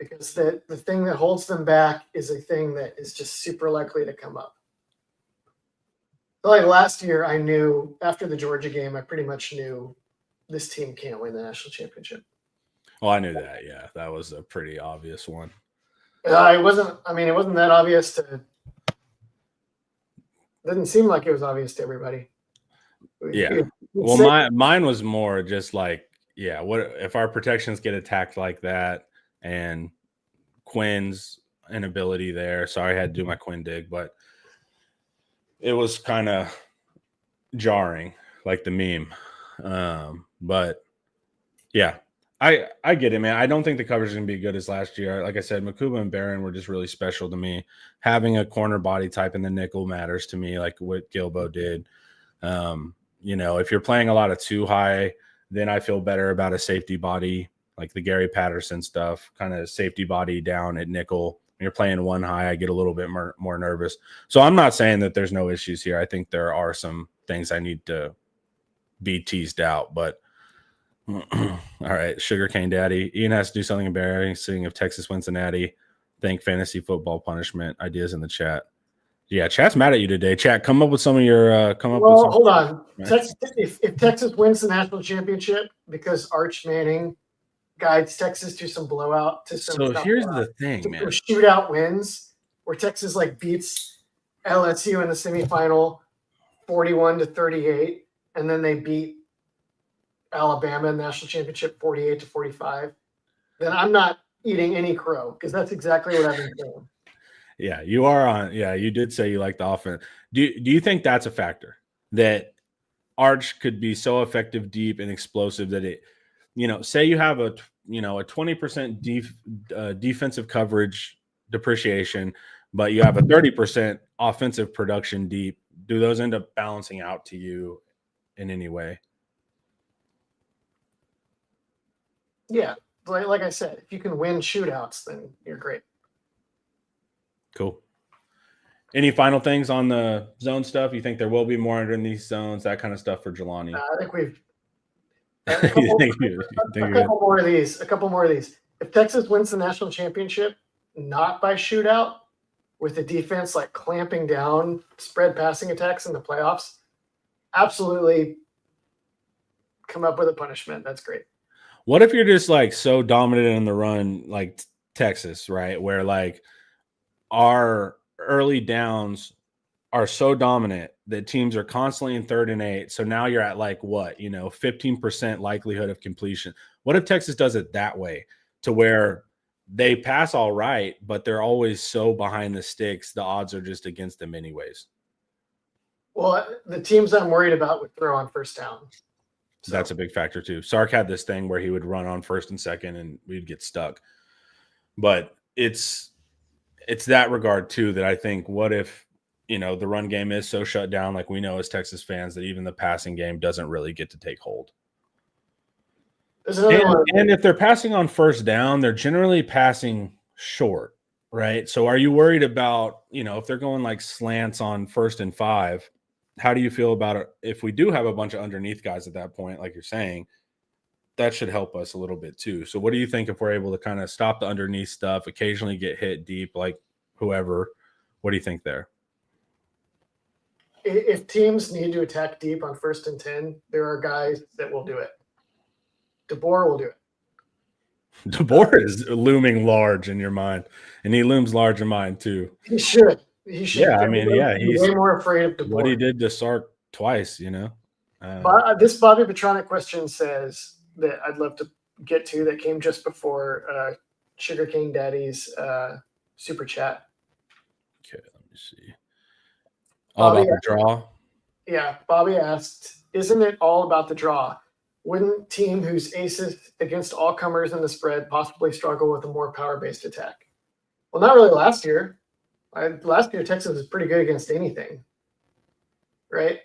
because the thing that holds them back is a thing that is just super likely to come up. Like last year, I knew after the Georgia game, I pretty much knew this team can't win the national championship. Well, I knew that. Yeah, that was a pretty obvious one. It wasn't. I mean, it wasn't that obvious to. Didn't seem like it was obvious to everybody. Yeah. Well, mine was more just like, yeah, what if our protections get attacked like that, and Quinn's inability there. Sorry, I had to do my Quinn dig, but it was kind of jarring, like the meme. But yeah, I get it, man. I don't think the coverage is going to be good as last year. Like I said, Makuba and Barron were just really special to me. Having a corner body type in the nickel matters to me, like what Gilbo did. If you're playing a lot of too high, then I feel better about a safety body, like the Gary Patterson stuff, kind of safety body down at nickel. When you're playing one high, I get a little bit more nervous. So I'm not saying that there's no issues here. I think there are some things I need to be teased out, but all right, Sugarcane Daddy. Ian has to do something embarrassing if Texas wins the Natty. Think fantasy football punishment. Ideas in the chat. Yeah, chat's mad at you today. Chat, come up with some of your hold on. Texas, if Texas wins the national championship because Arch Manning guides Texas to some blowout to some. So here's the thing, man. Shootout wins where Texas beats LSU in the semifinal 41-38, and then they beat Alabama in the national championship 48-45. Then I'm not eating any crow because that's exactly what I've been saying. Yeah, you are on. Yeah, you did say you like the offense. Do you think that's a factor that Arch could be so effective deep and explosive that it, say you have a 20% defensive coverage depreciation, but you have a 30% offensive production deep. Do those end up balancing out to you in any way? Yeah, like I said, if you can win shootouts, then you're great. Cool. Any final things on the zone stuff? You think there will be more underneath zones, that kind of stuff for Jelani? I think we've a couple more of these. If Texas wins the national championship, not by shootout, with the defense clamping down spread passing attacks in the playoffs, absolutely come up with a punishment. That's great. What if you're just so dominant in the run, like Texas, right? Where our early downs are so dominant that teams are constantly in 3rd and 8. So now you're at 15% likelihood of completion. What if Texas does it that way to where they pass all right, but they're always so behind the sticks, the odds are just against them anyways? Well, the teams I'm worried about would throw on first down. So that's a big factor too. Sark had this thing where he would run on 1st and 2nd and we'd get stuck. But it's that regard too that I think, what if, the run game is so shut down, like we know as Texas fans, that even the passing game doesn't really get to take hold. And if they're passing on first down, they're generally passing short, right? So are you worried about, if they're going slants on 1st and 5, how do you feel about it if we do have a bunch of underneath guys at that point, like you're saying? That should help us a little bit too. So what do you think if we're able to kind of stop the underneath stuff, occasionally get hit deep, like whoever? What do you think there? If teams need to attack deep on 1st and 10, there are guys that will do it. DeBoer will do it. DeBoer is looming large in your mind, and he looms large in mine too. He should. He's he's way more afraid of DeBoer. What he did to Sark twice, This Bobby Petronic question says that I'd love to get to that came just before Sugarcane Daddy's super chat. Okay, let me see. All about the draw? Yeah, Bobby asked, isn't it all about the draw? Wouldn't team whose aces against all comers in the spread possibly struggle with a more power-based attack? Well, not really last year. Last year, Texas was pretty good against anything, right?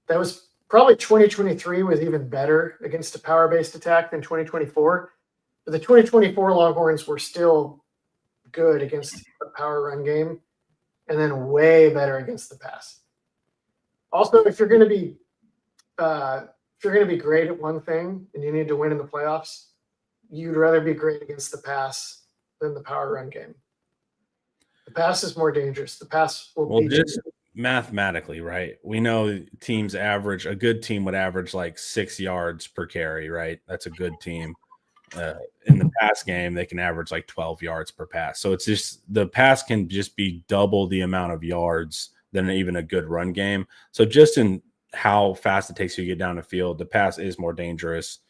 That was probably 2023 was even better against a power-based attack than 2024. But the 2024 Longhorns were still good against a power run game, and then way better against the pass. Also, if you're going to be great at one thing and you need to win in the playoffs, you'd rather be great against the pass than the power run game. The pass is more dangerous. The pass will Well, beat just you. mathematically, right? We know teams average, a good team would average like 6 yards per carry, right? That's a good team. In the pass game, they can average like 12 yards per pass. So it's just the pass can just be double the amount of yards than even a good run game. So just in how fast it takes you to get down the field, the pass is more dangerous.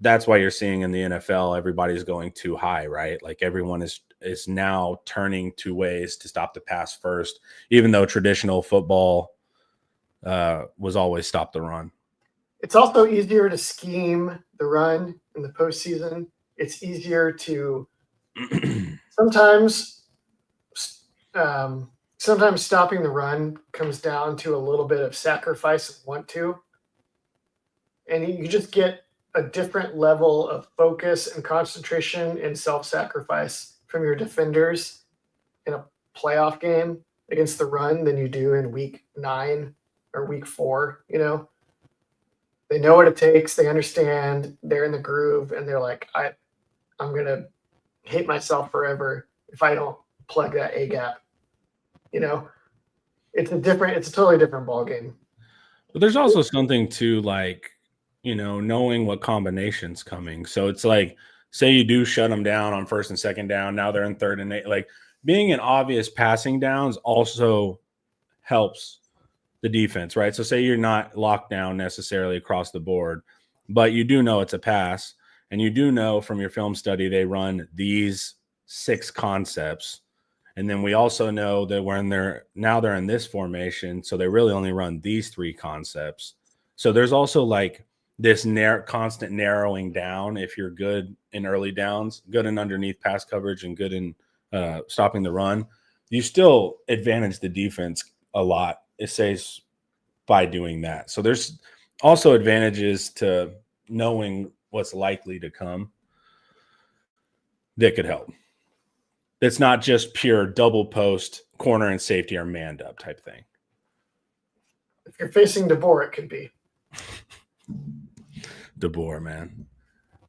That's why you're seeing in the NFL, everybody's going too high, right? Like everyone is now turning to ways to stop the pass first, even though traditional football was always stop the run. It's also easier to scheme the run in the postseason. It's easier to sometimes stopping the run comes down to a little bit of sacrifice of want to. And you just get a different level of focus and concentration and self-sacrifice from your defenders in a playoff game against the run than you do in week 9 or week 4, you know? They know what it takes. They understand. They're in the groove, and they're like, I'm going to hate myself forever if I don't plug that A gap. You know, it's a totally different ball game. But there's also something to like, you know, knowing what combination's coming. So it's like, say you do shut them down on first and second down. Now they're in 3rd and 8. Like being in obvious passing downs also helps the defense, right? So say you're not locked down necessarily across the board, but you do know it's a pass, and you do know from your film study they run these 6 concepts. And then we also know that when they're in this formation, so they really only run these 3 concepts. So there's also like this constant narrowing down. If you're good in early downs, good in underneath pass coverage, and good in stopping the run, you still advantage the defense a lot. It says by doing that. So there's also advantages to knowing what's likely to come that could help. It's not just pure double post, corner and safety are manned up type thing. If you're facing DeBoer, it could be. DeBoer, man.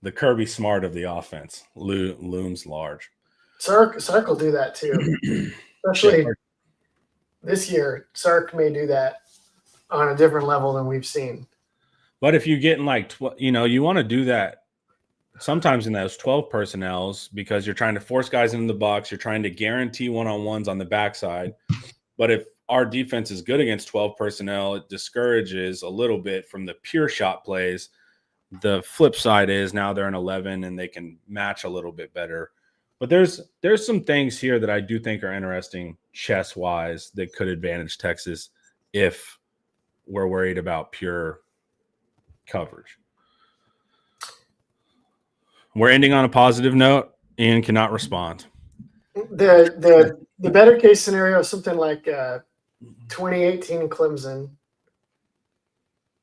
The Kirby Smart of the offense looms large. Sark will do that too. Especially this year, Sark may do that on a different level than we've seen. But if you get in like, you want to do that sometimes in those 12 personnels because you're trying to force guys into the box. You're trying to guarantee one-on-ones on the backside. But if our defense is good against 12 personnel, it discourages a little bit from the pure shot plays. The flip side is now they're in 11 and they can match a little bit better. But there's some things here that I do think are interesting chess-wise that could advantage Texas if we're worried about pure coverage. We're ending on a positive note. Ian cannot respond. The better case scenario is something like 2018 Clemson,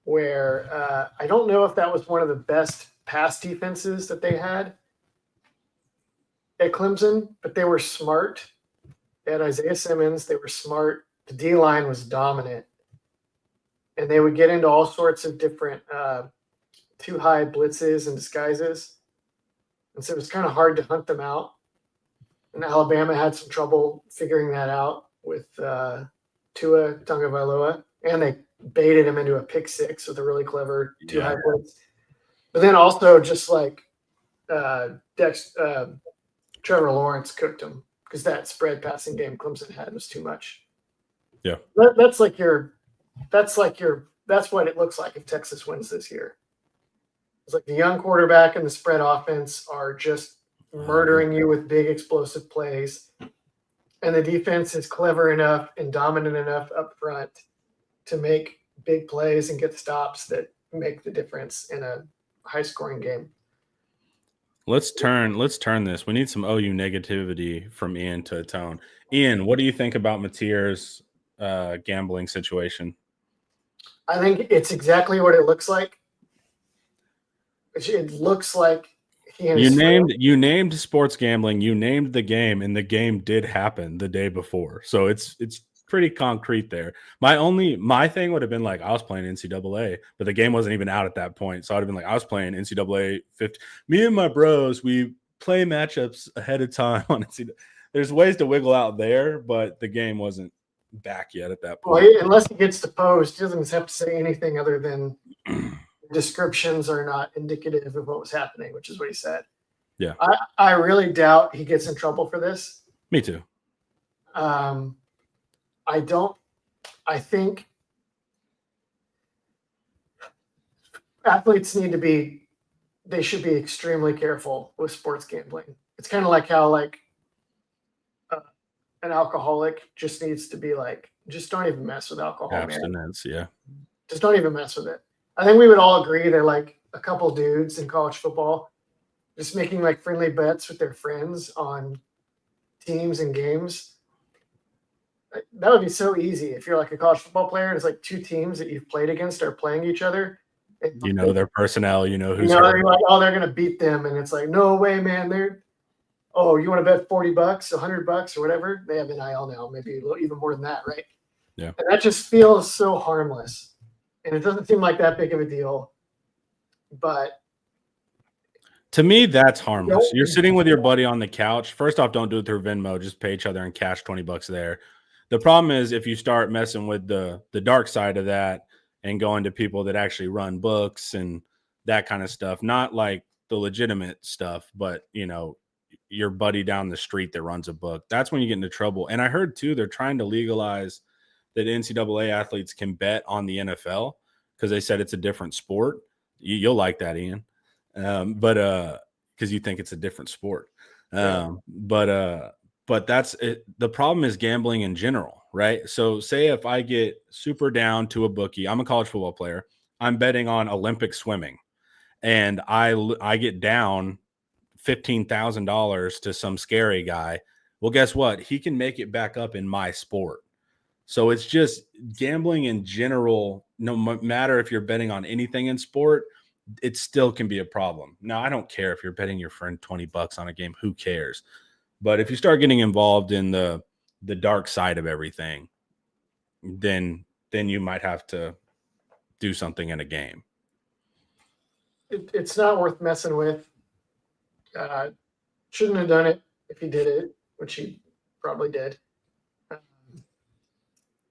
where I don't know if that was one of the best pass defenses that they had at Clemson, but they were smart. They had Isaiah Simmons. They were smart. The D-line was dominant. And they would get into all sorts of different too high blitzes and disguises. And so it was kind of hard to hunt them out. And Alabama had some trouble figuring that out with Tua Tagovailoa. And they baited him into a pick 6 with a really clever too high blitz. But then also just like Trevor Lawrence cooked him because that spread passing game Clemson had was too much. Yeah. That's what it looks like if Texas wins this year. It's like the young quarterback and the spread offense are just murdering you with big explosive plays. And the defense is clever enough and dominant enough up front to make big plays and get stops that make the difference in a high scoring game. Let's turn this. We need some OU negativity from Ian to atone. Ian, what do you think about Mateer's gambling situation? I think it's exactly what it looks like. It looks like you named sports gambling, you named the game, and the game did happen the day before. So it's pretty concrete there. My thing would have been like I was playing NCAA, but the game wasn't even out at that point. So I'd have been like I was playing NCAA 50. Me and my bros, we play matchups ahead of time on it. There's ways to wiggle out there, but the game wasn't back yet at that point. Well, unless he gets to post, he doesn't have to say anything other than descriptions are not indicative of what was happening, which is what he said. Yeah. I really doubt he gets in trouble for this. Me too. I think athletes they should be extremely careful with sports gambling. It's kind of like how an alcoholic just needs to be just don't even mess with alcohol, Abstinence, man. yeah. Just don't even mess with it. I think we would all agree they're like a couple dudes in college football just making friendly bets with their friends on teams and games. That would be so easy if you're a college football player and it's two teams that you've played against are playing each other. And you know their personnel, you know who's they're they're going to beat them. And it's no way, man. You want to bet $40, $100 or whatever? They have NIL now, maybe even more than that, right? Yeah. And that just feels so harmless. And it doesn't seem like that big of a deal. But to me, that's harmless. You're sitting with your buddy on the couch. First off, don't do it through Venmo. Just pay each other in cash, $20 there. The problem is if you start messing with the dark side of that and going to people that actually run books and that kind of stuff, not like the legitimate stuff, but your buddy down the street that runs a book, that's when you get into trouble. And I heard too, they're trying to legalize that NCAA athletes can bet on the NFL because they said it's a different sport. You'll like that, Ian. But because you think it's a different sport. But that's it. The problem is gambling in general, right? So say if I get super down to a bookie, I'm a college football player, I'm betting on Olympic swimming, and I get down $15,000 to some scary guy. Well, guess what? He can make it back up in my sport. So it's just gambling in general, no matter if you're betting on anything in sport, it still can be a problem. Now, I don't care if you're betting your friend $20 on a game, who cares? But if you start getting involved in the dark side of everything, then you might have to do something in a game. It's not worth messing with. Shouldn't have done it if he did it, which he probably did.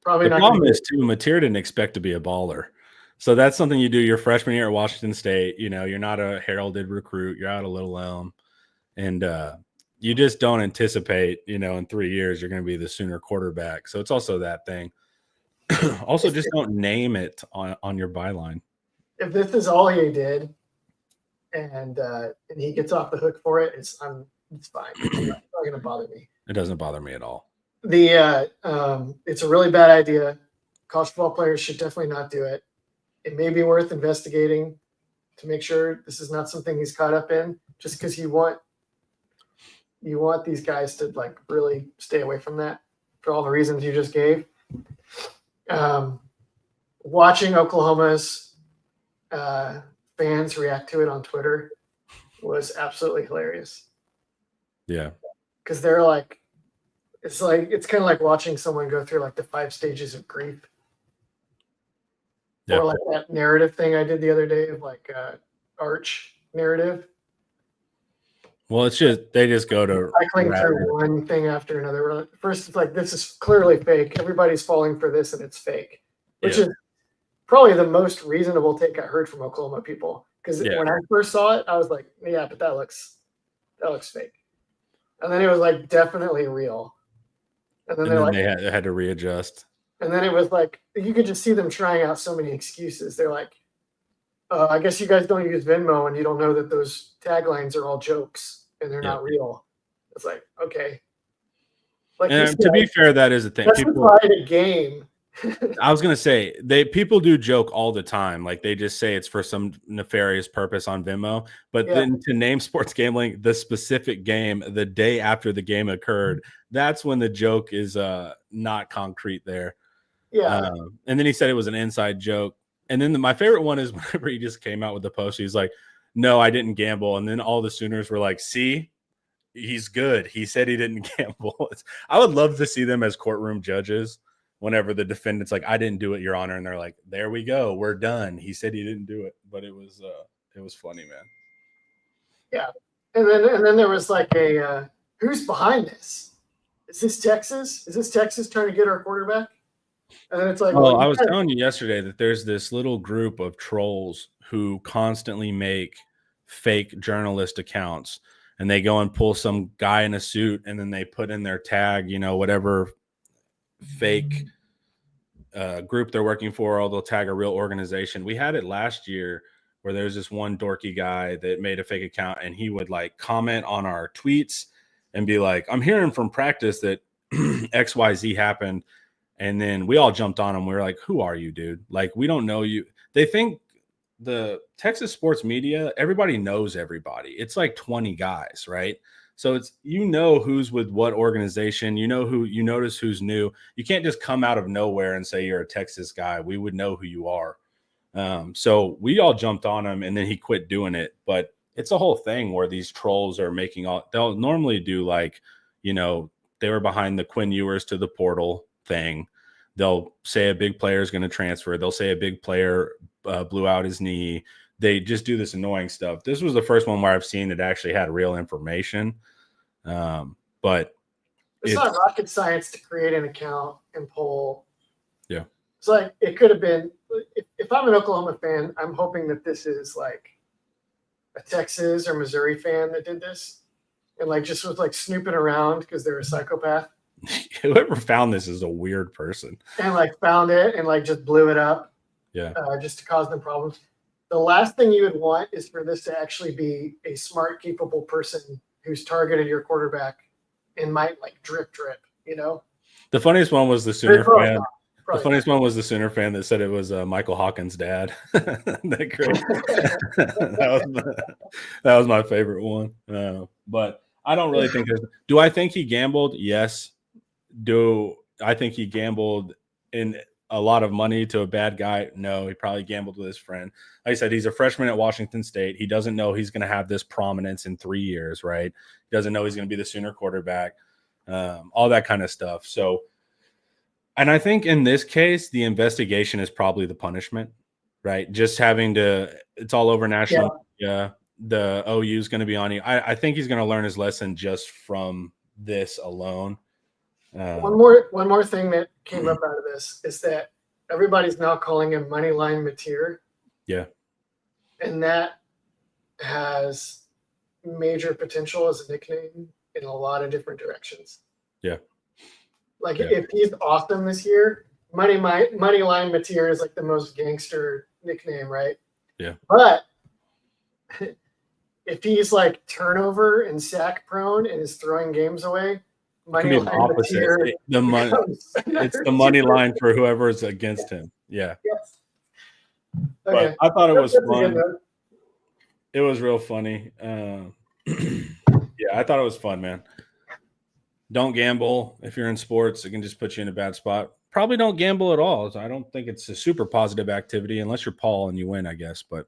Probably the not. Problem is too, Mateer didn't expect to be a baller. So that's something you do your freshman year at Washington State. You're not a heralded recruit. You're out of Little Elm. And you just don't anticipate, in 3 years, you're going to be the Sooner quarterback. So it's also that thing. Also, just don't name it on your byline. If this is all he did and he gets off the hook for it, it's fine. It's not going to bother me. It doesn't bother me at all. It's a really bad idea. College football players should definitely not do it. It may be worth investigating to make sure this is not something he's caught up in, just because you want these guys to really stay away from that for all the reasons you just gave. Watching Oklahoma's fans react to it on Twitter was absolutely hilarious. Yeah. Because they're it's kind of like watching someone go through the 5 stages of grief. Yep. Or that narrative thing I did the other day of arch narrative. Well, it's just they just go to cycling through one thing after another. First, it's this is clearly fake. Everybody's falling for this, and it's fake, which is probably the most reasonable take I heard from Oklahoma people. Because when I first saw it, I was like, "Yeah, but that looks fake," and then it was definitely real. And then they had to readjust. And then it was you could just see them trying out so many excuses. They're I guess you guys don't use Venmo and you don't know that those taglines are all jokes and they're not real. It's okay. And to be fair, that is the thing. People a game. I was gonna say people do joke all the time. They just say it's for some nefarious purpose on Venmo. But then to name sports gambling the specific game the day after the game occurred, that's when the joke is not concrete there. Yeah. And then he said it was an inside joke. And then my favorite one is whenever he just came out with the post, he's like, "No, I didn't gamble." And then all the Sooners were like, "See, he's good. He said he didn't gamble." I would love to see them as courtroom judges whenever the defendant's like, "I didn't do it, Your Honor." And they're like, "There we go. We're done. He said he didn't do it." But it was funny, man. Yeah. And then there was like a who's behind this? Is this Texas? Is this Texas trying to get our quarterback? And then it's like, well, I was telling you yesterday that there's this little group of trolls who constantly make fake journalist accounts, and they go and pull some guy in a suit, and then they put in their tag, whatever fake group they're working for, or they'll tag a real organization. We had it last year where there's this one dorky guy that made a fake account, and he would like comment on our tweets and be like, I'm hearing from practice that XYZ happened. And then we all jumped on him. We were like, who are you, dude? Like, we don't know you. They think the Texas sports media, everybody knows everybody. It's like 20 guys, right? So it's, who's with what organization, who, you notice who's new. You can't just come out of nowhere and say you're a Texas guy. We would know who you are. So we all jumped on him, and then he quit doing it. But it's a whole thing where these trolls are they'll normally do like, they were behind the Quinn Ewers to the portal thing. They'll say a big player is going to transfer. They'll say a big player blew out his knee. They just do this annoying stuff. This was the first one where I've seen it actually had real information. But it's not rocket science to create an account and poll. Yeah. It's like, it could have been, if I'm an Oklahoma fan, I'm hoping that this is like a Texas or Missouri fan that did this and like just was like snooping around because they're a psychopath. Whoever found this is a weird person. And like found it and like just blew it up. Yeah. Just to cause them problems. The last thing you would want is for this to actually be a smart, capable person who's targeted your quarterback and might like drip, The funniest one was the Sooner fan. Probably The funniest one was the Sooner fan that said it was Michael Hawkins' dad. that was my favorite one. But I don't really think do I think he gambled? Yes. Do I think he gambled in a lot of money to a bad guy? No, he probably gambled with his friend. Like I said, he's a freshman at Washington State. He doesn't know he's going to have this prominence in 3 years, right? He doesn't know he's going to be the Sooner quarterback, all that kind of stuff. So, and I think in this case, the investigation is probably the punishment, right? Just having to, it's all over national. Yeah. The OU is going to be on you. I think he's going to learn his lesson just from this alone. One more thing that came up out of this is that everybody's now calling him Moneyline Mateer. Yeah. And that has major potential as a nickname in a lot of different directions. Yeah. Like if he's awesome this year, Moneyline Mateer is like the most gangster nickname, right? Yeah. But if he's like turnover and sack prone and is throwing games away, it can be the opposite. It's the money line for whoever is against him. Yeah. Yes. Okay. But I thought it was fun. It was real funny. Yeah, I thought it was fun, man. Don't gamble if you're in sports. It can just put you in a bad spot. Probably don't gamble at all. I don't think it's a super positive activity unless you're Paul and you win, I guess. But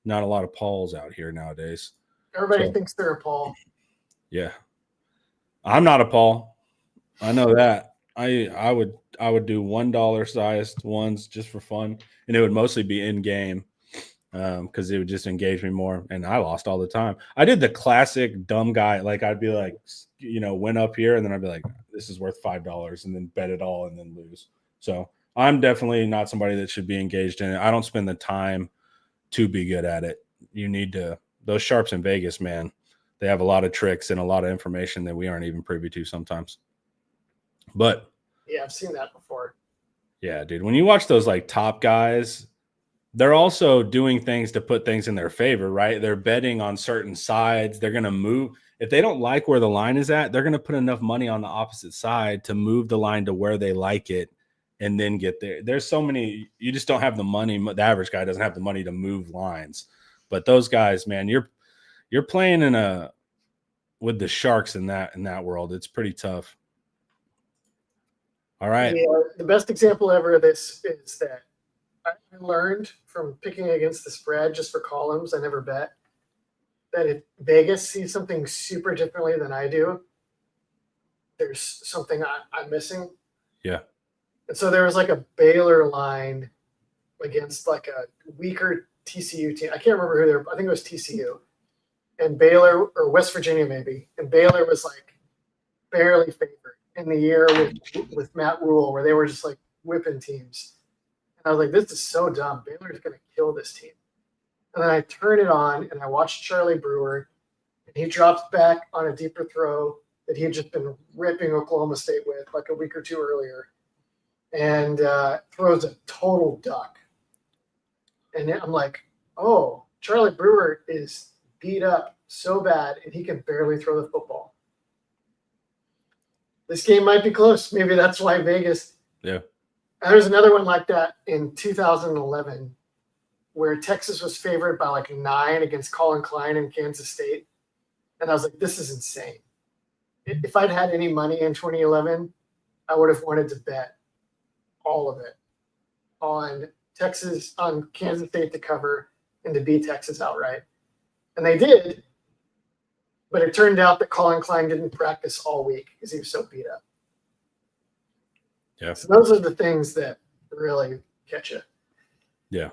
not a lot of Pauls out here nowadays. Everybody thinks they're a Paul. Yeah. I'm not a Paul. I know that. I would do $1 sized ones just for fun, and it would mostly be in game because it would just engage me more. And I lost all the time. I did the classic dumb guy. Like I'd be like, win up here, and then I'd be like, this is worth $5, and then bet it all and then lose. So I'm definitely not somebody that should be engaged in it. I don't spend the time to be good at it. You need to. Those sharps in Vegas, man. They have a lot of tricks and a lot of information that we aren't even privy to sometimes. But yeah, I've seen that before. Yeah, dude. When you watch those like top guys, they're also doing things to put things in their favor, right? They're betting on certain sides. They're going to move. If they don't like where the line is at, they're going to put enough money on the opposite side to move the line to where they like it and then get there. There's so many, you just don't have the money. The average guy doesn't have the money to move lines. But those guys, man, you're playing with the sharks in that world. It's pretty tough. All right. Yeah, the best example ever of this is that I learned from picking against the spread just for columns. I never bet that if Vegas sees something super differently than I do, there's something I'm missing. Yeah. And so there was like a Baylor line against like a weaker TCU team. I can't remember who I think it was TCU. and Baylor, or West Virginia maybe, and Baylor was like barely favored in the year with Matt Rule, where they were just like whipping teams. And I was like, this is so dumb. Baylor's going to kill this team. And then I turn it on and I watch Charlie Brewer, and he drops back on a deeper throw that he had just been ripping Oklahoma State with like a week or two earlier, and throws a total duck. And I'm like, oh, Charlie Brewer is beat up so bad, and he can barely throw the football. This game might be close. Maybe that's why Vegas. Yeah. And there's another one like that in 2011 where Texas was favored by like 9 against Colin Klein in Kansas State. And I was like, this is insane. If I'd had any money in 2011, I would have wanted to bet all of it on Texas, on Kansas State to cover and to beat Texas outright. And they did, but it turned out that Colin Klein didn't practice all week because he was so beat up. Yeah. So those are the things that really catch you. Yeah.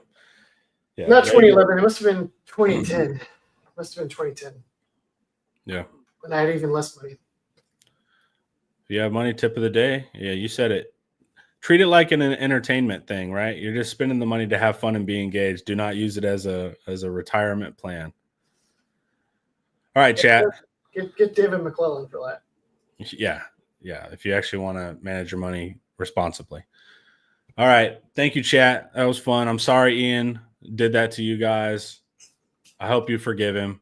Yeah. Not 2011. It must have been 2010. It must have been 2010. Yeah. When I had even less money. If you have money, tip of the day. Yeah, you said it. Treat it like an entertainment thing, right? You're just spending the money to have fun and be engaged. Do not use it as a retirement plan. All right, chat. Get David McClellan for that. Yeah. If you actually want to manage your money responsibly. All right. Thank you, chat. That was fun. I'm sorry Ian did that to you guys. I hope you forgive him.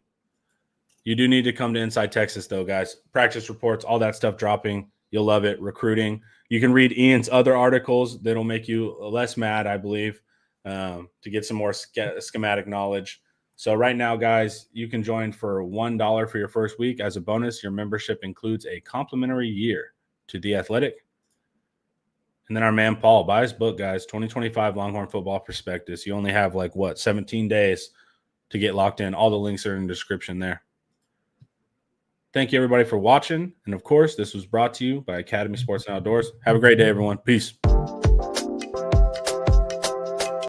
You do need to come to Inside Texas, though, guys. Practice reports, all that stuff dropping. You'll love it. Recruiting. You can read Ian's other articles that'll make you less mad, I believe, to get some more schematic knowledge. So right now, guys, you can join for $1 for your first week. As a bonus, your membership includes a complimentary year to The Athletic. And then our man Paul, buy his book, guys, 2025 Longhorn Football Prospectus. You only have 17 days to get locked in. All the links are in the description there. Thank you, everybody, for watching. And, of course, this was brought to you by Academy Sports and Outdoors. Have a great day, everyone. Peace.